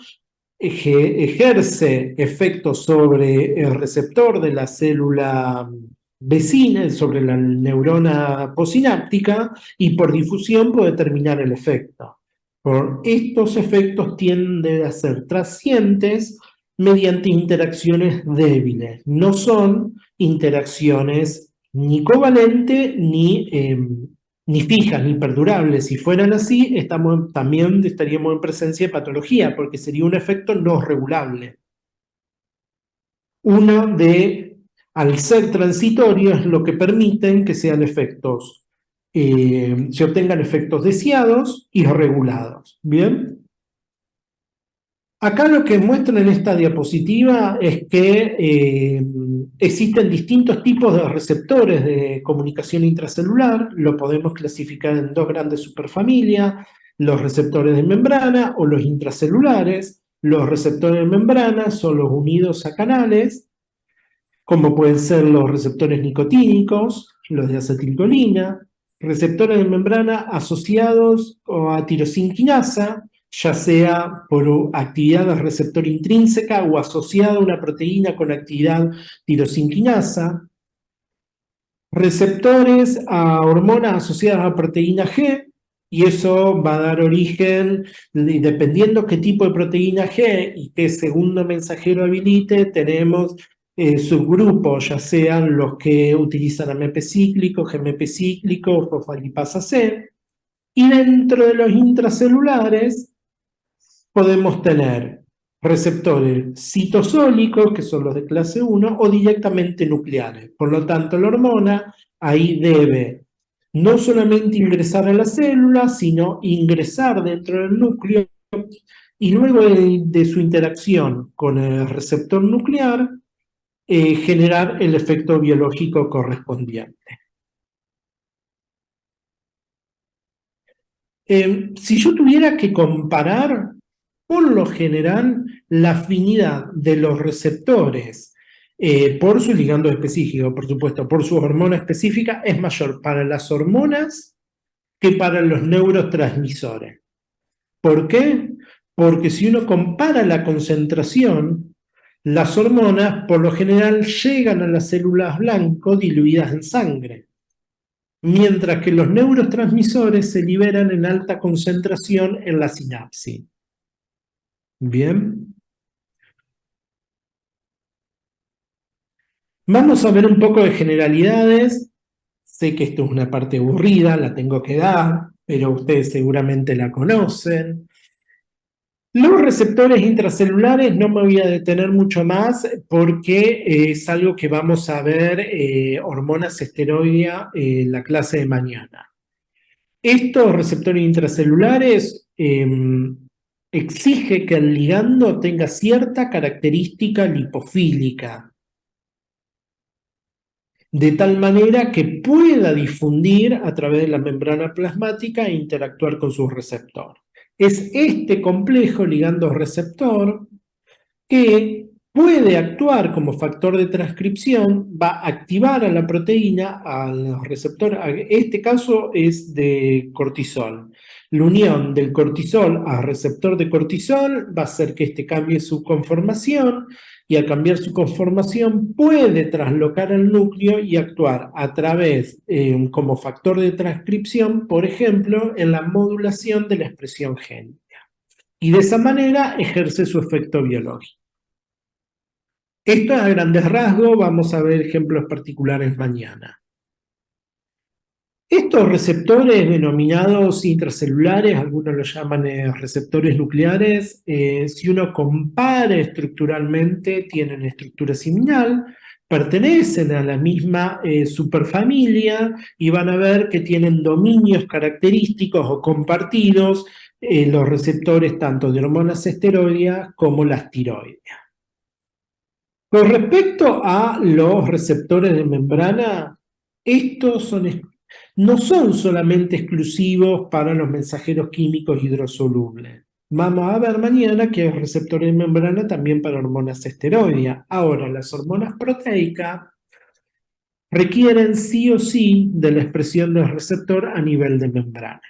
ejerce efectos sobre el receptor de la célula vecina, sobre la neurona posináptica, y por difusión puede terminar el efecto. Por estos efectos tienden a ser trascientes mediante interacciones débiles. No son interacciones ni covalentes ni fijas ni perdurables. Si fueran así, también estaríamos en presencia de patología, porque sería un efecto no regulable. Al ser transitorio, es lo que permiten que sean efectos, se obtengan efectos deseados y regulados. ¿Bien? Acá lo que muestran en esta diapositiva es que existen distintos tipos de receptores de comunicación intracelular. Lo podemos clasificar en dos grandes superfamilias: los receptores de membrana o los intracelulares. Los receptores de membrana son los unidos a canales, como pueden ser los receptores nicotínicos, los de acetilcolina, receptores de membrana asociados a tirosinquinasa, ya sea por actividad del receptor intrínseca o asociada a una proteína con actividad tirosinquinasa, receptores a hormonas asociadas a proteína G, y eso va a dar origen, dependiendo qué tipo de proteína G y qué segundo mensajero habilite, tenemos subgrupos, ya sean los que utilizan AMP cíclico, GMP cíclico, fosfolipasa C, y dentro de los intracelulares podemos tener receptores citosólicos, que son los de clase 1, o directamente nucleares. Por lo tanto, la hormona ahí debe no solamente ingresar a la célula, sino ingresar dentro del núcleo y luego de su interacción con el receptor nuclear, generar el efecto biológico correspondiente. Si yo tuviera que comparar, por lo general, la afinidad de los receptores por su ligando específico, por supuesto, por su hormona específica, es mayor para las hormonas que para los neurotransmisores. ¿Por qué? Porque si uno compara la concentración, las hormonas por lo general llegan a las células blanco diluidas en sangre, mientras que los neurotransmisores se liberan en alta concentración en la sinapsis. Bien. Vamos a ver un poco de generalidades. Sé que esto es una parte aburrida, la tengo que dar, pero ustedes seguramente la conocen. Los receptores intracelulares no me voy a detener mucho más porque es algo que vamos a ver, hormonas esteroidea, en la clase de mañana. Estos receptores intracelulares exige que el ligando tenga cierta característica lipofílica, de tal manera que pueda difundir a través de la membrana plasmática e interactuar con su receptor. Es este complejo ligando-receptor que puede actuar como factor de transcripción, va a activar a la proteína, al receptor, en este caso es de cortisol. La unión del cortisol al receptor de cortisol va a hacer que este cambie su conformación, y al cambiar su conformación puede traslocar el núcleo y actuar a través, como factor de transcripción, por ejemplo, en la modulación de la expresión génica. Y de esa manera ejerce su efecto biológico. Esto a grandes rasgos, vamos a ver ejemplos particulares mañana. Estos receptores denominados intracelulares, algunos los llaman receptores nucleares, si uno compara estructuralmente, tienen estructura similar, pertenecen a la misma superfamilia y van a ver que tienen dominios característicos o compartidos, los receptores tanto de hormonas esteroideas como las tiroideas. Con respecto a los receptores de membrana, estos no son solamente exclusivos para los mensajeros químicos hidrosolubles. Vamos a ver mañana que hay receptores de membrana también para hormonas esteroideas. Ahora, las hormonas proteicas requieren sí o sí de la expresión del receptor a nivel de membrana.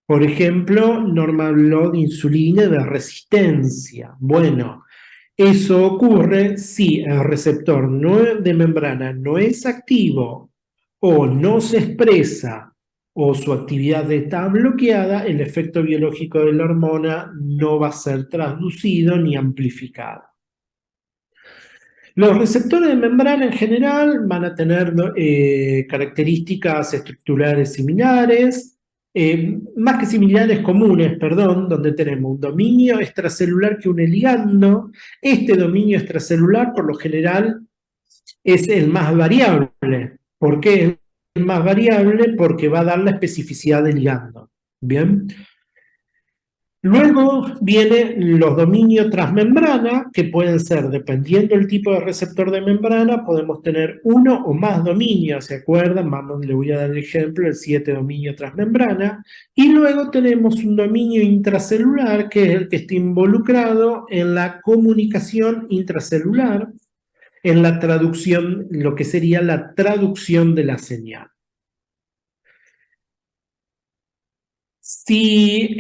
Por ejemplo, Norma habló de insulina de resistencia. Bueno, eso ocurre si el receptor de membrana no es activo o no se expresa o su actividad está bloqueada, el efecto biológico de la hormona no va a ser traducido ni amplificado. Los receptores de membrana en general van a tener características estructurales similares, más que similares, comunes, perdón, donde tenemos un dominio extracelular que une ligando. Este dominio extracelular, por lo general, es el más variable. ¿Por qué es el más variable? Porque va a dar la especificidad del ligando. ¿Bien? Luego vienen los dominios transmembrana, que pueden ser, dependiendo del tipo de receptor de membrana, podemos tener uno o más dominios, ¿se acuerdan? Le voy a dar el ejemplo, el 7 dominio transmembrana. Y luego tenemos un dominio intracelular, que es el que está involucrado en la comunicación intracelular, en la traducción, lo que sería la traducción de la señal. Si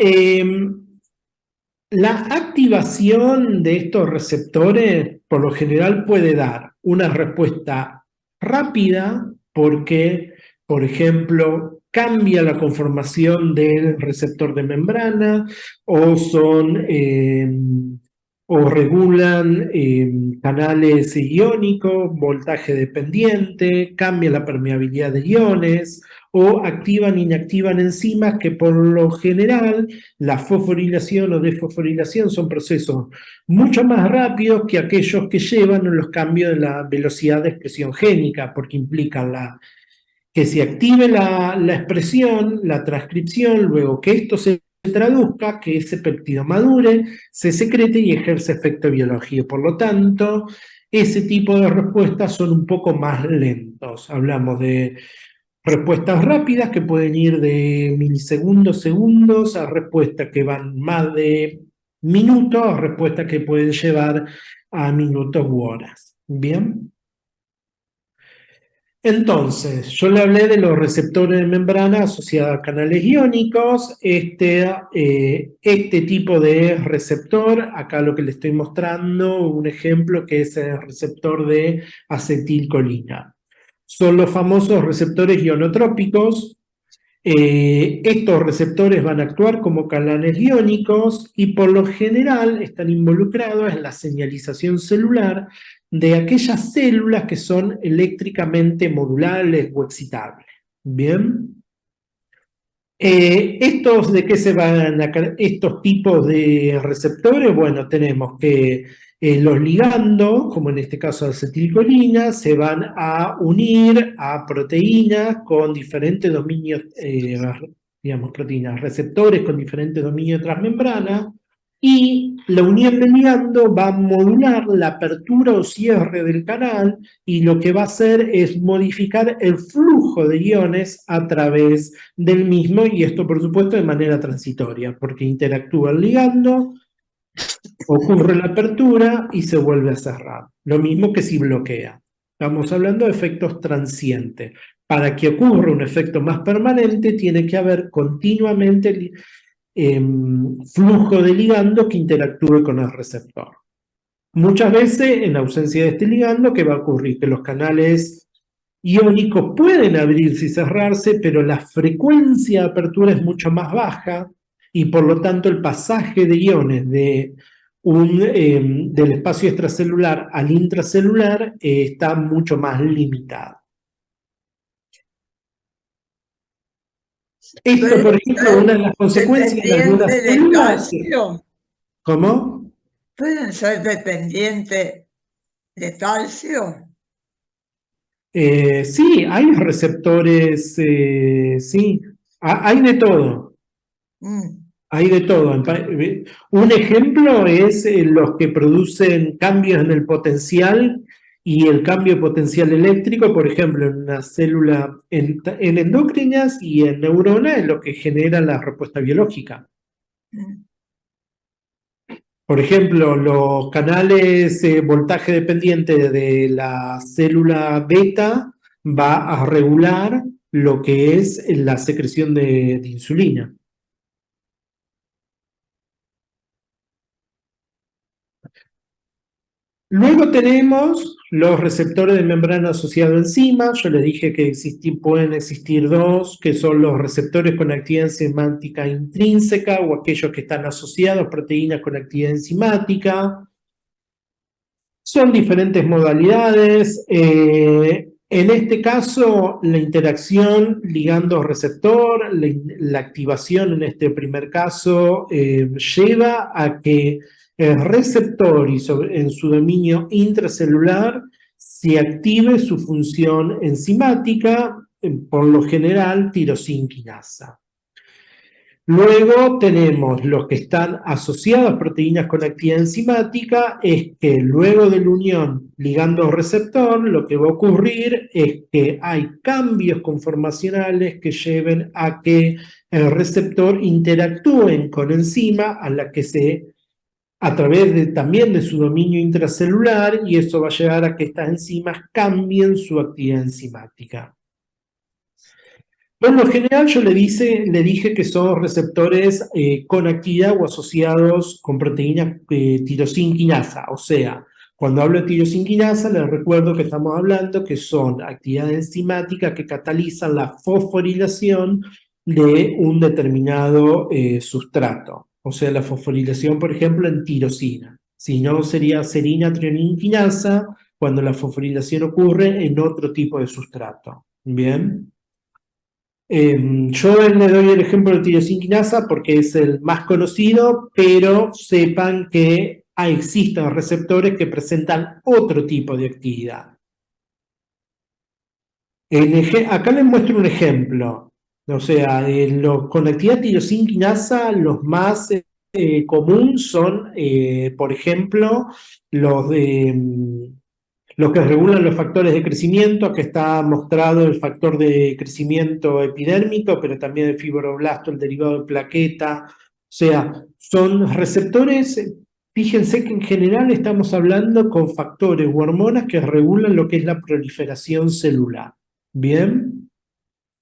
la activación de estos receptores, por lo general, puede dar una respuesta rápida porque, por ejemplo, cambia la conformación del receptor de membrana o o regulan canales iónicos, voltaje dependiente, cambia la permeabilidad de iones o activan e inactivan enzimas que por lo general la fosforilación o desfosforilación son procesos mucho más rápidos que aquellos que llevan los cambios en la velocidad de expresión génica, porque implican que se active la expresión, la transcripción, luego que esto se traduzca, que ese péptido madure, se secrete y ejerce efecto biológico. Por lo tanto, ese tipo de respuestas son un poco más lentos. Hablamos de respuestas rápidas que pueden ir de milisegundos, segundos, a respuestas que van más de minutos, a respuestas que pueden llevar a minutos u horas. ¿Bien? Entonces, yo le hablé de los receptores de membrana asociados a canales iónicos. Este tipo de receptor, acá lo que le estoy mostrando, un ejemplo que es el receptor de acetilcolina. Son los famosos receptores ionotrópicos. Estos receptores van a actuar como canales iónicos y por lo general están involucrados en la señalización celular de aquellas células que son eléctricamente modulables o excitables. ¿Bien? ¿Estos de qué se van estos tipos de receptores? Bueno, tenemos que los ligandos, como en este caso acetilcolina, se van a unir a proteínas con diferentes dominios, digamos, proteínas, receptores con diferentes dominios transmembrana, y la unión del ligando va a modular la apertura o cierre del canal, y lo que va a hacer es modificar el flujo de iones a través del mismo, y esto por supuesto de manera transitoria, porque interactúa el ligando, ocurre la apertura y se vuelve a cerrar. Lo mismo que si bloquea. Estamos hablando de efectos transientes. Para que ocurra un efecto más permanente, tiene que haber continuamente flujo de ligando que interactúe con el receptor. Muchas veces, en ausencia de este ligando, ¿qué va a ocurrir? Que los canales iónicos pueden abrirse y cerrarse, pero la frecuencia de apertura es mucho más baja, y por lo tanto el pasaje de iones del espacio extracelular al intracelular está mucho más limitado. Esto, por ejemplo, una de las consecuencias de algunas ¿Dependiente de células... calcio? ¿Cómo? ¿Pueden ser dependientes de calcio? Sí, hay receptores, sí, hay de todo. Mm. Hay de todo. Un ejemplo es los que producen cambios en el potencial y el cambio de potencial eléctrico, por ejemplo, en una célula, en endocrinas y en neuronas, es lo que genera la respuesta biológica. Mm. Por ejemplo, los canales voltaje dependiente de la célula beta va a regular lo que es la secreción de insulina. Luego tenemos los receptores de membrana asociado enzima. Yo les dije que pueden existir dos, que son los receptores con actividad enzimática intrínseca o aquellos que están asociados a proteínas con actividad enzimática. Son diferentes modalidades. En este caso, la interacción ligando-receptor, la activación en este primer caso, lleva a que el receptor y en su dominio intracelular se active su función enzimática, por lo general tirosinquinasa. Luego tenemos los que están asociados a proteínas con actividad enzimática, es que luego de la unión ligando-receptor, lo que va a ocurrir es que hay cambios conformacionales que lleven a que el receptor interactúe con enzima a la que a través también de su dominio intracelular, y eso va a llevar a que estas enzimas cambien su actividad enzimática. Por lo general yo le dije que son receptores con actividad o asociados con proteínas tirosinquinasa. O sea, cuando hablo de tirosinquinasa les recuerdo que estamos hablando que son actividades enzimáticas que catalizan la fosforilación de un determinado sustrato. O sea, la fosforilación, por ejemplo, en tirosina. Si no, sería serina trioninquinasa cuando la fosforilación ocurre en otro tipo de sustrato. ¿Bien? Yo le doy el ejemplo de tirosinquinasa porque es el más conocido, pero sepan que existen receptores que presentan otro tipo de actividad. Acá les muestro un ejemplo. O sea, con actividad tirosinquinasa los más común son, por ejemplo, los que regulan los factores de crecimiento. Aquí está mostrado el factor de crecimiento epidérmico, pero también el fibroblasto, el derivado de plaqueta. O sea, son receptores, fíjense que en general estamos hablando con factores u hormonas que regulan lo que es la proliferación celular. ¿Bien?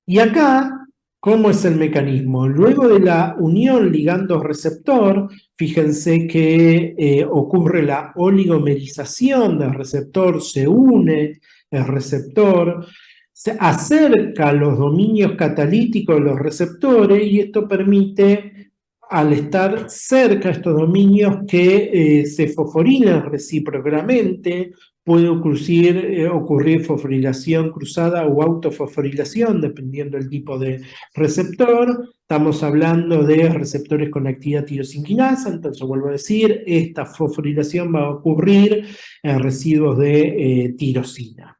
Y acá, ¿cómo es el mecanismo? Luego de la unión ligando-receptor, fíjense que ocurre la oligomerización del receptor, se une el receptor, se acerca los dominios catalíticos de los receptores, y esto permite, al estar cerca de estos dominios, que se fosforilen recíprocamente. Puede ocurrir fosforilación cruzada o autofosforilación, dependiendo del tipo de receptor, Estamos hablando de receptores con actividad tirosinquinasa, entonces vuelvo a decir, esta fosforilación va a ocurrir en residuos de tirosina.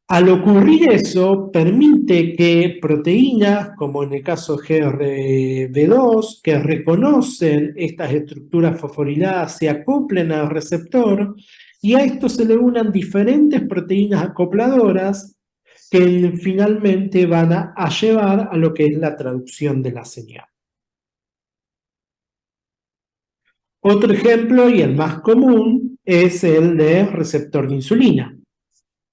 Al ocurrir eso, permite que proteínas, como en el caso GRB2, que reconocen estas estructuras fosforiladas, se acoplen al receptor y a esto se le unan diferentes proteínas acopladoras que finalmente van a llevar a lo que es la traducción de la señal. Otro ejemplo, y el más común, es el de receptor de insulina.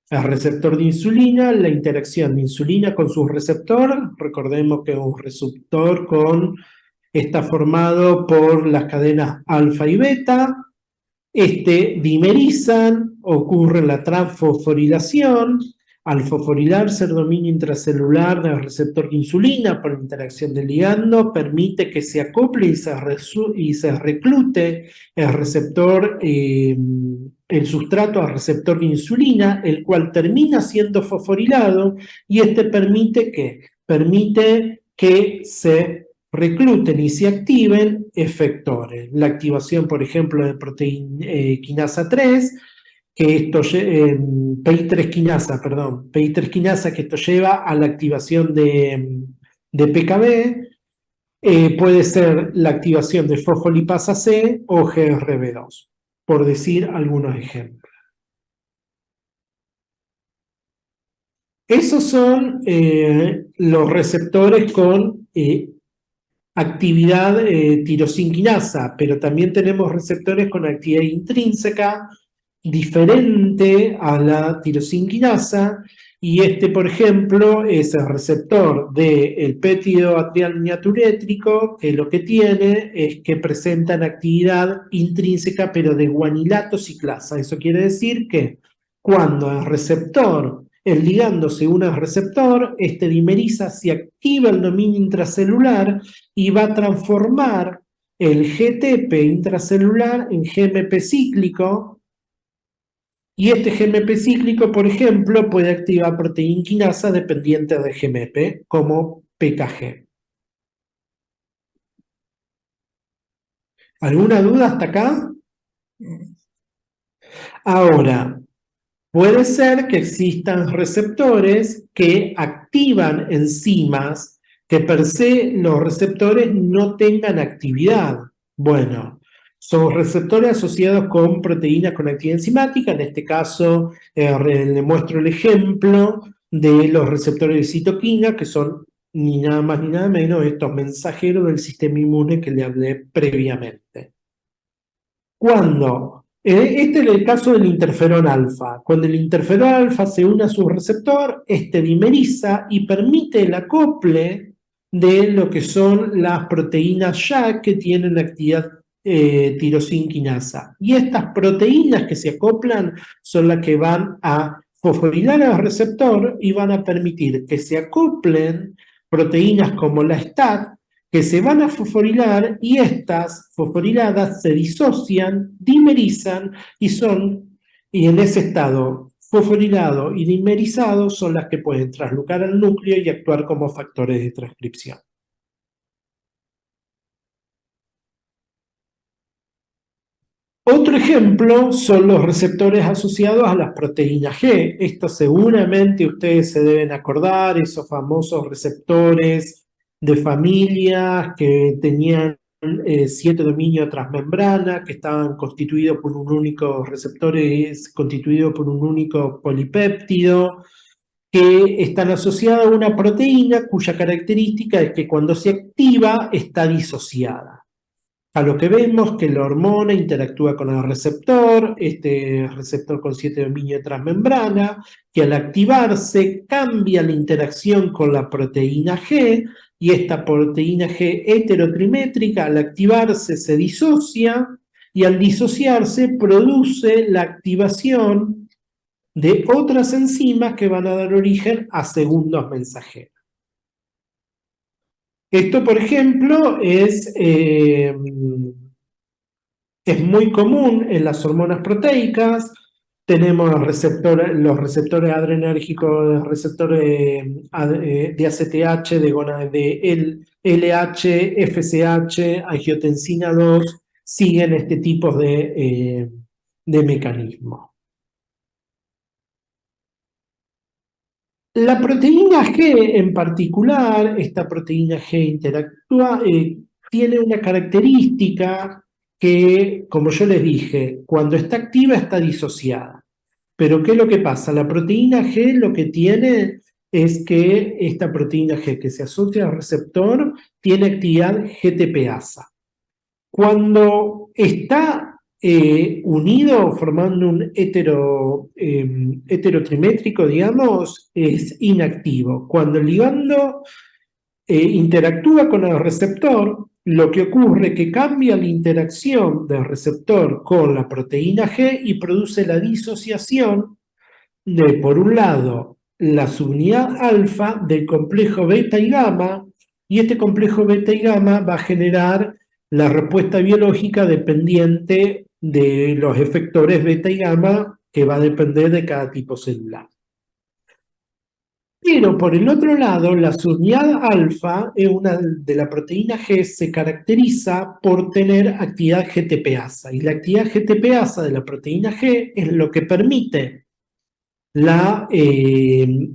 El receptor de insulina, la interacción de insulina con su receptor, recordemos que un receptor está formado por las cadenas alfa y beta, dimerizan, ocurre la transfosforilación. Al fosforilarse el dominio intracelular del receptor de insulina por interacción del ligando, permite que se acople y se reclute el receptor, el sustrato al receptor de insulina, el cual termina siendo fosforilado y permite que se recluten y se activen efectores. La activación, por ejemplo, de proteína quinasa 3, que esto PI3 quinasa, perdón, PI3 quinasa, que esto lleva a la activación de PKB, puede ser la activación de fosfolipasa C o GRB2, por decir algunos ejemplos. Esos son los receptores con actividad tirosinquinasa, pero también tenemos receptores con actividad intrínseca diferente a la tirosinquinasa, y por ejemplo, es el receptor del péptido atrial natriurétrico, que lo que tiene es que presentan actividad intrínseca, pero de guanilato ciclasa. Eso quiere decir que cuando el ligando se une al receptor, dimeriza, se activa el dominio intracelular y va a transformar el GTP intracelular en GMP cíclico, y GMP cíclico, por ejemplo, puede activar proteína quinasa dependiente de GMP, como PKG. ¿Alguna duda hasta acá? Ahora, puede ser que existan receptores que activan enzimas que per se los receptores no tengan actividad. Bueno, son receptores asociados con proteínas con actividad enzimática. En este caso, le muestro el ejemplo de los receptores de citoquina, que son ni nada más ni nada menos estos mensajeros del sistema inmune que le hablé previamente. Este es el caso del interferón alfa. Cuando el interferón alfa se une a su receptor, dimeriza y permite el acople de lo que son las proteínas YAG que tienen actividad tirosinquinasa. Y estas proteínas que se acoplan son las que van a fosforilar al receptor y van a permitir que se acoplen proteínas como la STAT, que se van a fosforilar, y estas fosforiladas se disocian, dimerizan y en ese estado fosforilado y dimerizado son las que pueden traslocar al núcleo y actuar como factores de transcripción. Otro ejemplo son los receptores asociados a las proteínas G. Esto seguramente ustedes se deben acordar, esos famosos receptores de familias que tenían 7 dominios transmembrana, que estaban constituidos por un único receptor, constituido por un único polipéptido, que están asociados a una proteína cuya característica es que cuando se activa está disociada. A lo que vemos que la hormona interactúa con el receptor, receptor con 7 dominios transmembrana, que al activarse cambia la interacción con la proteína G, y esta proteína G heterotrimétrica al activarse se disocia, y al disociarse produce la activación de otras enzimas que van a dar origen a segundos mensajeros. Esto, por ejemplo, es muy común en las hormonas proteicas. tenemos los receptores adrenérgicos, receptores de ACTH, de LH, FSH, angiotensina 2, siguen este tipo de mecanismos. La proteína G en particular, esta proteína G interactúa, tiene una característica que, como yo les dije, cuando está activa está disociada. Pero ¿qué es lo que pasa? La proteína G lo que tiene es que esta proteína G que se asocia al receptor tiene actividad GTPasa. Cuando está unido formando un heterotrimétrico, digamos, es inactivo. Cuando el ligando interactúa con el receptor, lo que ocurre es que cambia la interacción del receptor con la proteína G y produce la disociación de, por un lado, la subunidad alfa del complejo beta y gamma, y este complejo beta y gamma va a generar la respuesta biológica dependiente de los efectores beta y gamma, que va a depender de cada tipo celular. Pero por el otro lado, la subunidad alfa de la proteína G se caracteriza por tener actividad GTPasa, y la actividad GTPasa de la proteína G es lo que permite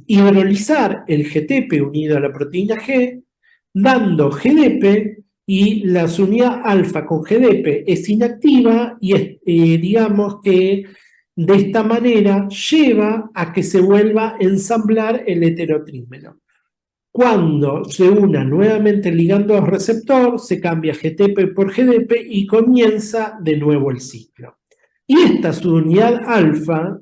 hidrolizar el GTP unido a la proteína G, dando GDP, y la subunidad alfa con GDP es inactiva y digamos que de esta manera lleva a que se vuelva a ensamblar el heterotrímero. Cuando se una nuevamente el ligando al receptor, se cambia GTP por GDP y comienza de nuevo el ciclo. Y esta subunidad alfa,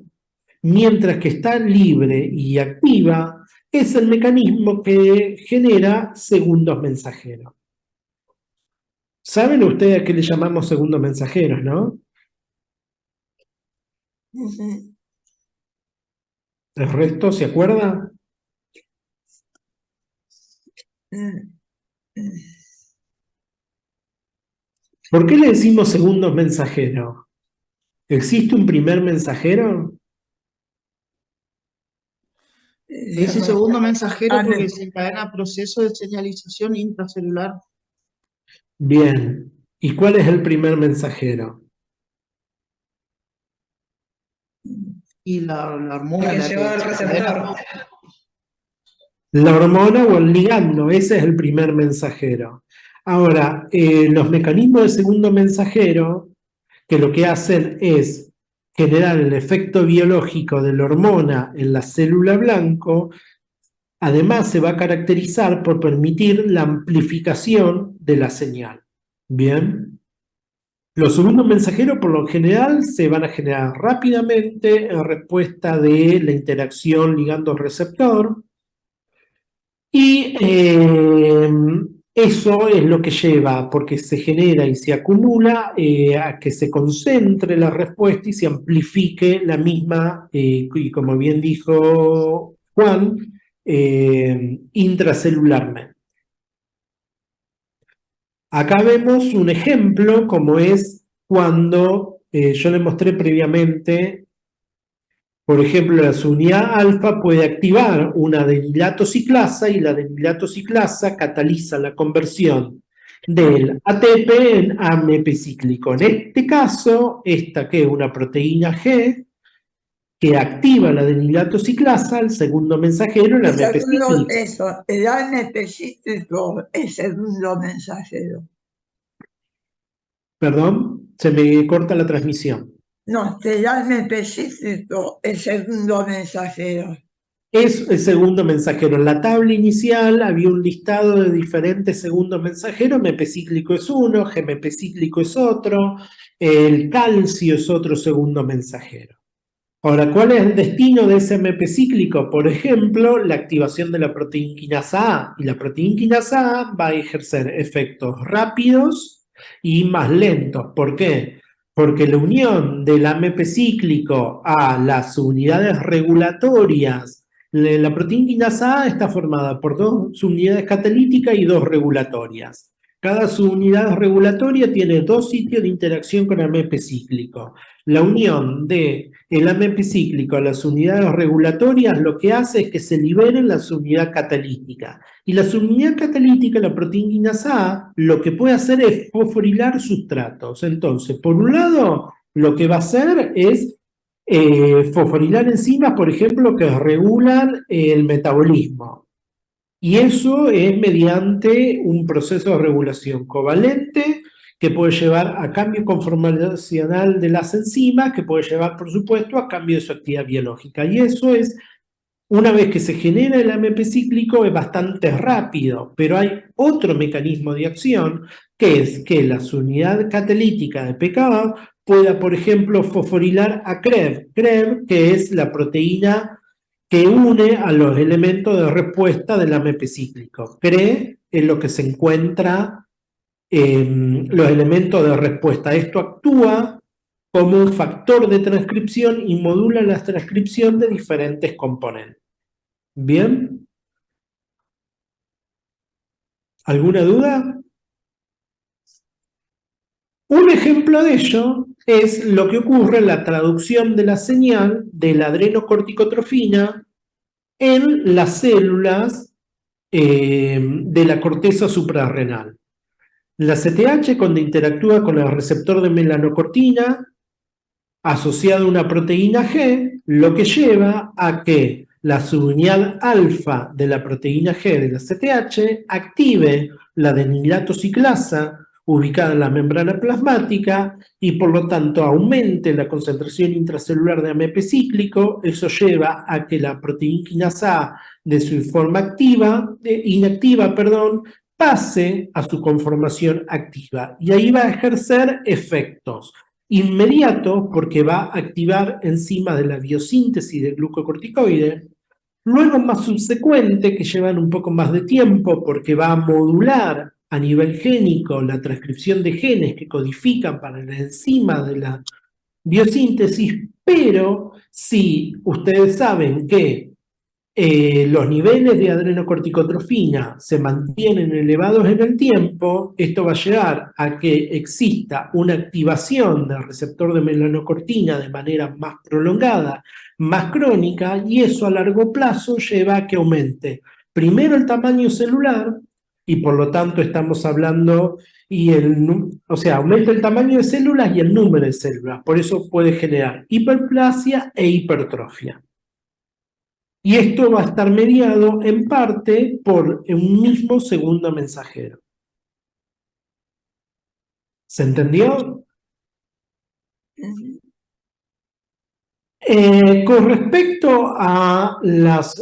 mientras que está libre y activa, es el mecanismo que genera segundos mensajeros. ¿Saben ustedes a qué le llamamos segundos mensajeros, no? Ujú. ¿El resto se acuerda? Mm, mm. ¿Por qué le decimos segundos mensajeros? ¿Existe un primer mensajero? Dice segundo mensajero porque Ale, se encadena proceso de señalización intracelular. Bien. ¿Y cuál es el primer mensajero? Y la hormona Que la lleva al receptor. La hormona o el ligando, ese es el primer mensajero. Ahora, los mecanismos de segundo mensajero, que lo que hacen es generar el efecto biológico de la hormona en la célula blanco, además se va a caracterizar por permitir la amplificación de la señal. Bien. Los segundos mensajeros por lo general se van a generar rápidamente en respuesta de la interacción ligando-receptor, y eso es lo que lleva, porque se genera y se acumula, a que se concentre la respuesta y se amplifique la misma, y como bien dijo Juan, intracelularmente. Acá vemos un ejemplo como es cuando yo le mostré previamente, por ejemplo, la subunidad alfa puede activar una adenilatociclasa y la adenilatociclasa cataliza la conversión del ATP en AMP cíclico. En este caso, esta que es una proteína G que activa la adenilatociclasa, el segundo mensajero, el AMP cíclico. Eso, el AMP cíclico es segundo mensajero. Perdón, se me corta la transmisión. No, el AMP cíclico es segundo mensajero. Es el segundo mensajero. En la tabla inicial había un listado de diferentes segundos mensajeros. MP cíclico es uno, GMP cíclico es otro, el calcio es otro segundo mensajero. Ahora, ¿cuál es el destino de ese MP cíclico? Por ejemplo, la activación de la proteína quinasa A. Y la proteína quinasa A va a ejercer efectos rápidos y más lentos. ¿Por qué? Porque la unión del AMP cíclico a las unidades regulatorias, la proteína quinasa A está formada por dos unidades catalíticas y dos regulatorias. Cada subunidad regulatoria tiene dos sitios de interacción con AMP cíclico. La unión del AMP cíclico a las unidades regulatorias lo que hace es que se libere la subunidad catalítica. Y la subunidad catalítica, la proteína quinasa A, lo que puede hacer es fosforilar sustratos. Entonces, por un lado, lo que va a hacer es fosforilar enzimas, por ejemplo, que regulan el metabolismo. Y eso es mediante un proceso de regulación covalente que puede llevar a cambio conformacional de las enzimas, que puede llevar, por supuesto, a cambio de su actividad biológica. Y eso es, una vez que se genera el AMP cíclico, es bastante rápido, pero hay otro mecanismo de acción, que es que la unidad catalítica de pKa pueda, por ejemplo, fosforilar a CREB, que es la proteína que une a los elementos de respuesta del AMP cíclico. CRE es lo que se encuentra en los elementos de respuesta. Esto actúa como un factor de transcripción y modula la transcripción de diferentes componentes. ¿Bien? ¿Alguna duda? Un ejemplo de ello es lo que ocurre en la traducción de la señal de la adrenocorticotrofina en las células de la corteza suprarrenal. La CTH, cuando interactúa con el receptor de melanocortina asociado a una proteína G, lo que lleva a que la subunidad alfa de la proteína G de la CTH active la adenilato ciclasa ubicada en la membrana plasmática y por lo tanto aumente la concentración intracelular de AMP cíclico. Eso lleva a que la proteína quinasa A de su forma inactiva, pase a su conformación activa y ahí va a ejercer efectos inmediatos porque va a activar enzimas de la biosíntesis del glucocorticoide, luego más subsecuente que llevan un poco más de tiempo porque va a modular a nivel génico la transcripción de genes que codifican para la enzima de la biosíntesis, pero si ustedes saben que los niveles de adrenocorticotrofina se mantienen elevados en el tiempo, esto va a llevar a que exista una activación del receptor de melanocortina de manera más prolongada, más crónica, y eso a largo plazo lleva a que aumente primero el tamaño celular, y por lo tanto estamos hablando, aumenta el tamaño de células y el número de células, por eso puede generar hiperplasia e hipertrofia. Y esto va a estar mediado en parte por un mismo segundo mensajero. ¿Se entendió? Con respecto a las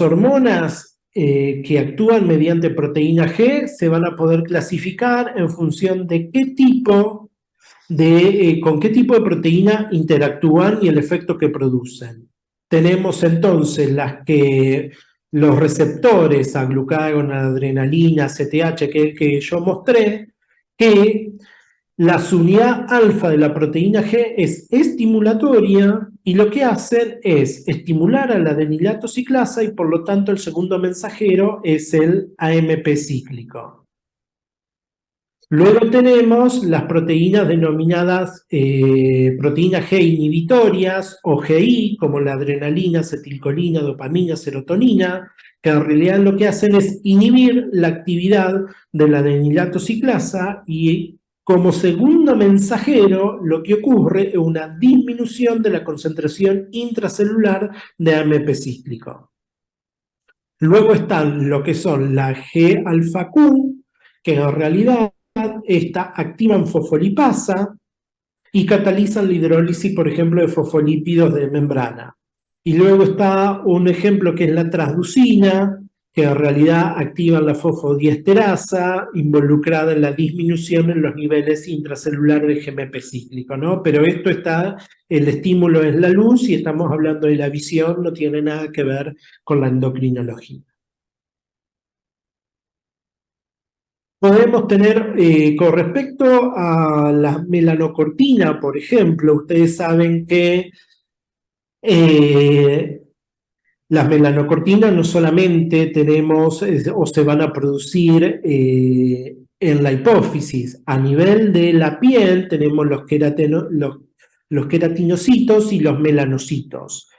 hormonas que actúan mediante proteína G, se van a poder clasificar en función de con qué tipo de proteína interactúan y el efecto que producen. Tenemos entonces los receptores a glucagón, adrenalina, CTH, que yo mostré, que la unidad alfa de la proteína G es estimulatoria y lo que hacen es estimular a la adenilato ciclasa y por lo tanto el segundo mensajero es el AMP cíclico. Luego tenemos las proteínas denominadas proteínas G inhibitorias o GI, como la adrenalina, acetilcolina, dopamina, serotonina, que en realidad lo que hacen es inhibir la actividad de la adenilato ciclasa y como segundo mensajero lo que ocurre es una disminución de la concentración intracelular de AMP cíclico. Luego están lo que son la G-alfa-Q, que en realidad activan fosfolipasa y catalizan la hidrólisis, por ejemplo, de fosfolípidos de membrana. Y luego está un ejemplo que es la transducina, que en realidad activan la fosfodiesterasa, involucrada en la disminución en los niveles intracelulares de GMP cíclico, ¿no? Pero esto el estímulo es la luz y estamos hablando de la visión, no tiene nada que ver con la endocrinología. Podemos tener, con respecto a la melanocortina, por ejemplo, ustedes saben que Las melanocortinas no solamente tenemos o se van a producir en la hipófisis, a nivel de la piel tenemos los queratinocitos y los melanocitos.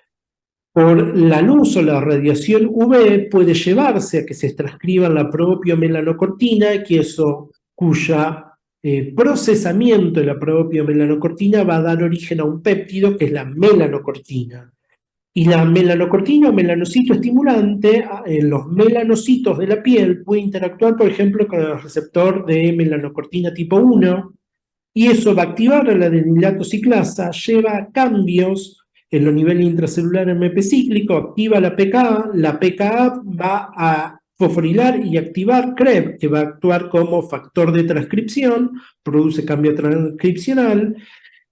Por la luz o la radiación UV puede llevarse a que se transcriba la propia melanocortina, que eso cuya procesamiento de la propia melanocortina va a dar origen a un péptido que es la melanocortina. Y la melanocortina o melanocito estimulante en los melanocitos de la piel puede interactuar, por ejemplo, con el receptor de melanocortina tipo 1, y eso va a activar la adenilato ciclasa, lleva a cambios en los niveles intracelulares MP cíclico, activa la PKA va a fosforilar y activar CREB, que va a actuar como factor de transcripción, produce cambio transcripcional,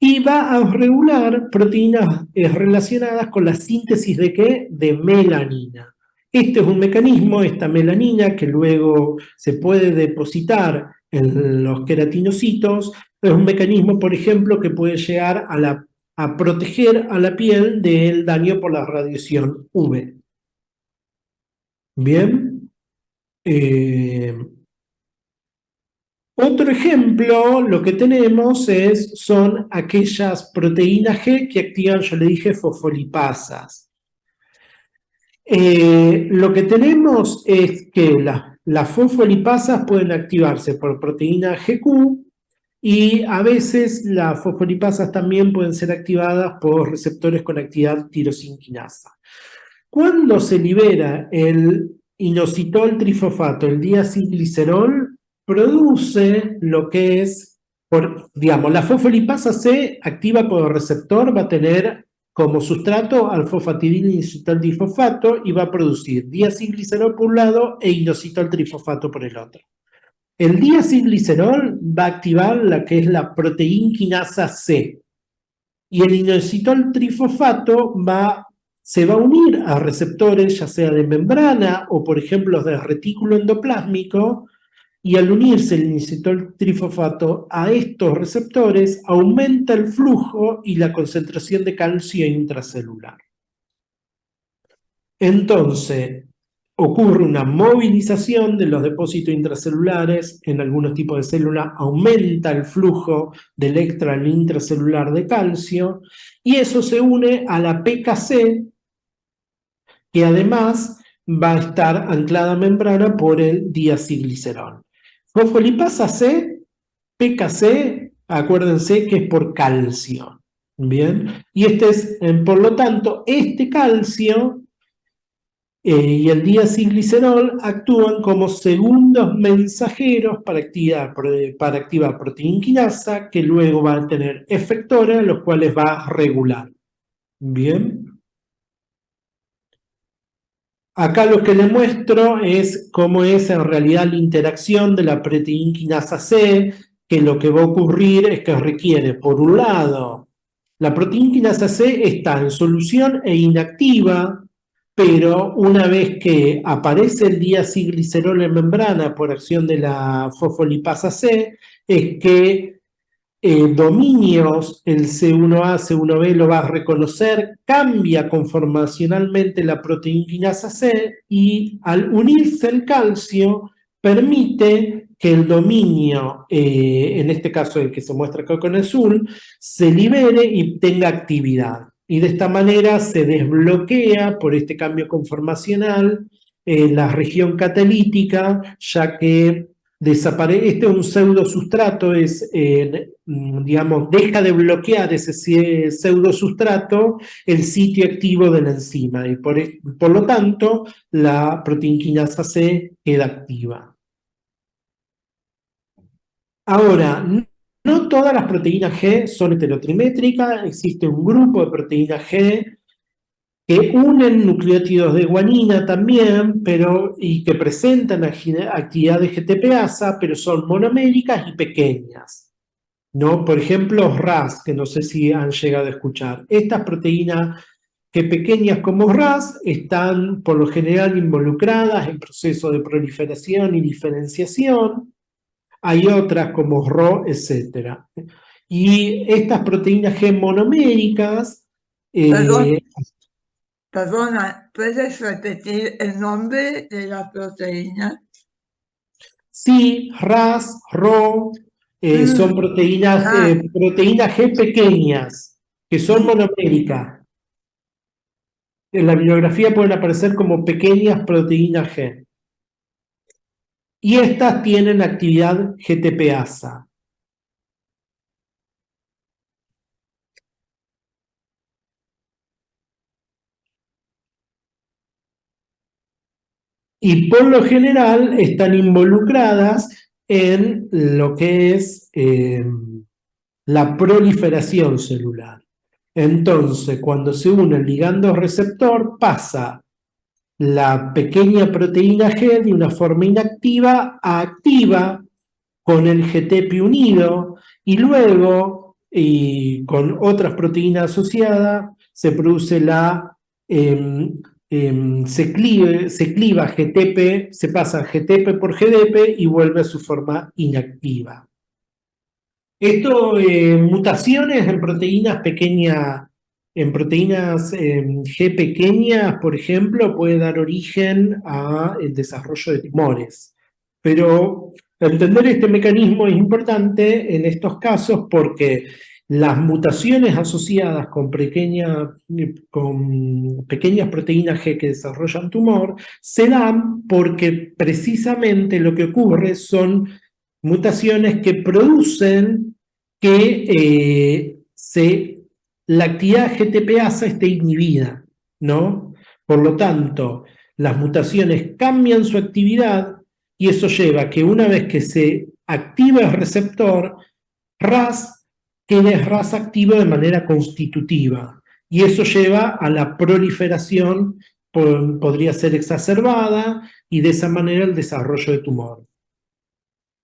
y va a regular proteínas relacionadas con la síntesis de ¿qué? De melanina. Este es un mecanismo, esta melanina, que luego se puede depositar en los queratinocitos, es un mecanismo, por ejemplo, que puede llegar a proteger a la piel del daño por la radiación UV. Bien. Otro ejemplo, lo que tenemos son aquellas proteínas G que activan, yo le dije, fosfolipasas. Lo que tenemos es que las fosfolipasas pueden activarse por proteína GQ y a veces las fosfolipasas también pueden ser activadas por receptores con actividad tirosinquinasa. Cuando se libera el inositol trifosfato, el diacilglicerol, produce lo que es, digamos, la fosfolipasa C activa por el receptor, va a tener como sustrato alfa-fatidil inositol trifosfato y va a producir diacilglicerol por un lado e inositol trifosfato por el otro. El diacilglicerol va a activar la que es la proteinquinasa C y el inositol trifosfato se va a unir a receptores ya sea de membrana o por ejemplo de retículo endoplásmico, y al unirse el inositol trifosfato a estos receptores aumenta el flujo y la concentración de calcio intracelular. Entonces, ocurre una movilización de los depósitos intracelulares en algunos tipos de células, aumenta el flujo del extra al intracelular de calcio, y eso se une a la PKC, que además va a estar anclada a membrana por el diacilglicerol. Fosfolipasa C, PKC, acuérdense que es por calcio. Bien, y por lo tanto, este calcio y el diacilglicerol actúan como segundos mensajeros para activar proteinquinasa, que luego va a tener efectores, los cuales va a regular. Bien. Acá lo que le muestro es cómo es en realidad la interacción de la proteinquinasa C, que lo que va a ocurrir es que requiere, por un lado, la proteinquinasa C está en solución e inactiva, pero una vez que aparece el diacilglicerol en membrana por acción de la fosfolipasa C, es que dominios, el C1A, C1B lo va a reconocer, cambia conformacionalmente la proteinquinasa C y al unirse el calcio permite que el dominio, en este caso el que se muestra acá con azul, se libere y tenga actividad. Y de esta manera se desbloquea por este cambio conformacional la región catalítica, ya que este es un pseudosustrato, digamos, deja de bloquear ese pseudosustrato el sitio activo de la enzima y por lo tanto la proteinquinasa C queda activa. Ahora, no todas las proteínas G son heterotrimétricas, existe un grupo de proteínas G que unen nucleótidos de guanina también, y que presentan actividad de GTPasa, pero son monoméricas y pequeñas, ¿no? Por ejemplo, RAS, que no sé si han llegado a escuchar. Estas proteínas que pequeñas como RAS están por lo general involucradas en procesos de proliferación y diferenciación. Hay otras como RHO, etc. Y estas proteínas G monoméricas... Perdón. Perdona, ¿puedes repetir el nombre de la proteína? Sí, RAS, RO, son proteínas, Ah, proteínas G pequeñas, que son monoméricas. En la bibliografía pueden aparecer como pequeñas proteínas G. Y estas tienen actividad GTPasa. Y por lo general están involucradas en lo que es la proliferación celular. Entonces, cuando se une el ligando receptor, pasa la pequeña proteína G de una forma inactiva a activa con el GTP unido y luego, y con otras proteínas asociadas, se produce se cliva GTP, se pasa GTP por GDP y vuelve a su forma inactiva. Esto, mutaciones en proteínas pequeñas, en proteínas G pequeñas, por ejemplo, puede dar origen al desarrollo de tumores. Pero entender este mecanismo es importante en estos casos porque las mutaciones asociadas con pequeñas proteínas G que desarrollan tumor se dan porque precisamente lo que ocurre son mutaciones que producen que la actividad GTPasa esté inhibida, ¿no? Por lo tanto, las mutaciones cambian su actividad y eso lleva a que una vez que se activa el receptor, RAS quede RAS activo de manera constitutiva. Y eso lleva a la proliferación, podría ser exacerbada, y de esa manera el desarrollo de tumor.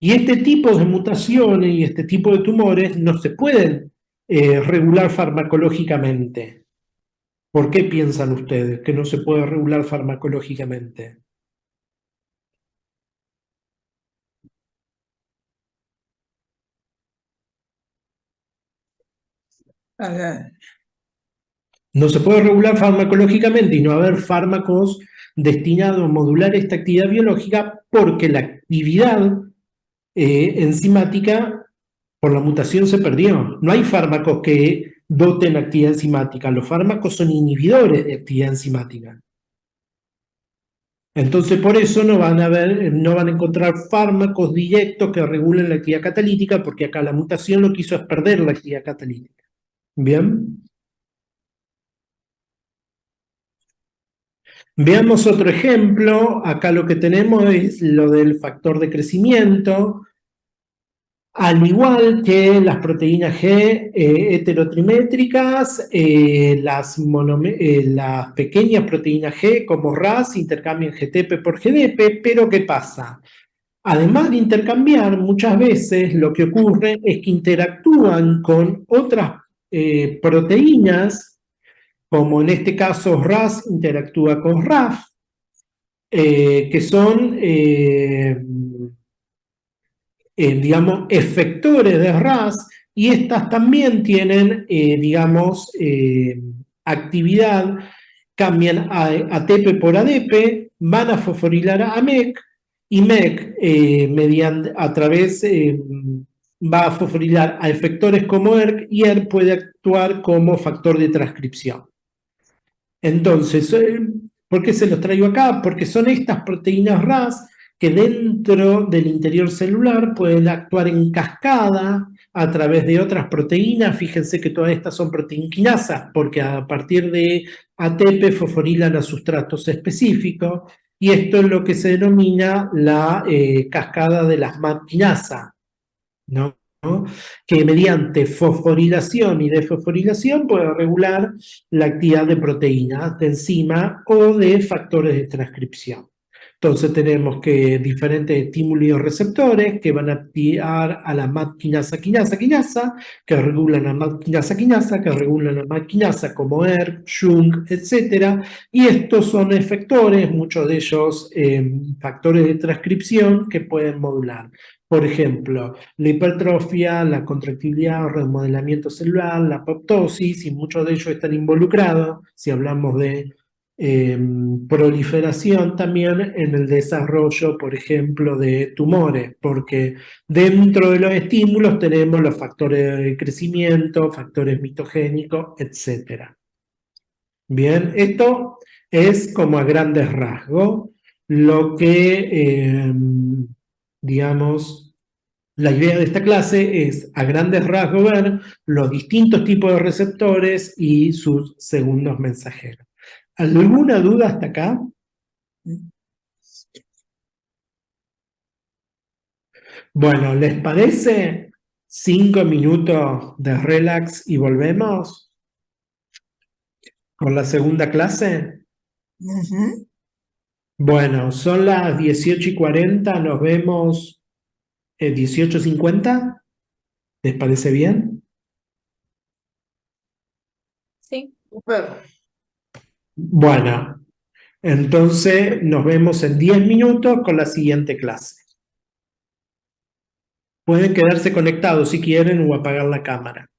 Y este tipo de mutaciones y este tipo de tumores no se pueden regular farmacológicamente. ¿Por qué piensan ustedes que no se puede regular farmacológicamente? a ver, No se puede regular farmacológicamente y no haber fármacos destinados a modular esta actividad biológica porque la actividad enzimática por la mutación se perdió. No hay fármacos que doten actividad enzimática. Los fármacos son inhibidores de actividad enzimática. Entonces, por eso no van a encontrar fármacos directos que regulen la actividad catalítica, porque acá la mutación lo que hizo es perder la actividad catalítica. ¿Bien? Veamos otro ejemplo. Acá lo que tenemos es lo del factor de crecimiento. Al igual que las proteínas G heterotrimétricas, las pequeñas proteínas G como RAS intercambian GTP por GDP, pero ¿qué pasa? Además de intercambiar, muchas veces lo que ocurre es que interactúan con otras proteínas, como en este caso RAS interactúa con RAF, que son digamos, efectores de RAS, y estas también tienen, digamos, actividad, cambian a ATP por ADP, van a fosforilar a MEC, y MEC, a través, va a fosforilar a efectores como ERK, y ERK puede actuar como factor de transcripción. Entonces, ¿por qué se los traigo acá? Porque son estas proteínas RAS que dentro del interior celular pueden actuar en cascada a través de otras proteínas. Fíjense que todas estas son proteinquinasas, porque a partir de ATP fosforilan a sustratos específicos, y esto es lo que se denomina la cascada de las MAP-quinasa, ¿no? Que mediante fosforilación y desfosforilación puede regular la actividad de proteínas, de enzima o de factores de transcripción. Entonces tenemos que diferentes estímulos y receptores que van a activar a la MAP quinasa, que regulan a MAP quinasa, que regulan a MAP quinasa como ERK, Jung, etc. Y estos son efectores, muchos de ellos factores de transcripción que pueden modular. Por ejemplo, la hipertrofia, la contractilidad, el remodelamiento celular, la apoptosis, y muchos de ellos están involucrados, si hablamos de proliferación también en el desarrollo, por ejemplo, de tumores, porque dentro de los estímulos tenemos los factores de crecimiento, factores mitogénicos, etc. Bien, esto es como a grandes rasgos lo que, digamos, la idea de esta clase es a grandes rasgos ver los distintos tipos de receptores y sus segundos mensajeros. ¿Alguna duda hasta acá? Bueno, ¿les parece 5 minutos de relax y volvemos con la segunda clase? Ujú. Bueno, son las 18:40, nos vemos 18:50. ¿Les parece bien? Sí. Súper. Bueno, entonces nos vemos en 10 minutos con la siguiente clase. Pueden quedarse conectados si quieren o apagar la cámara.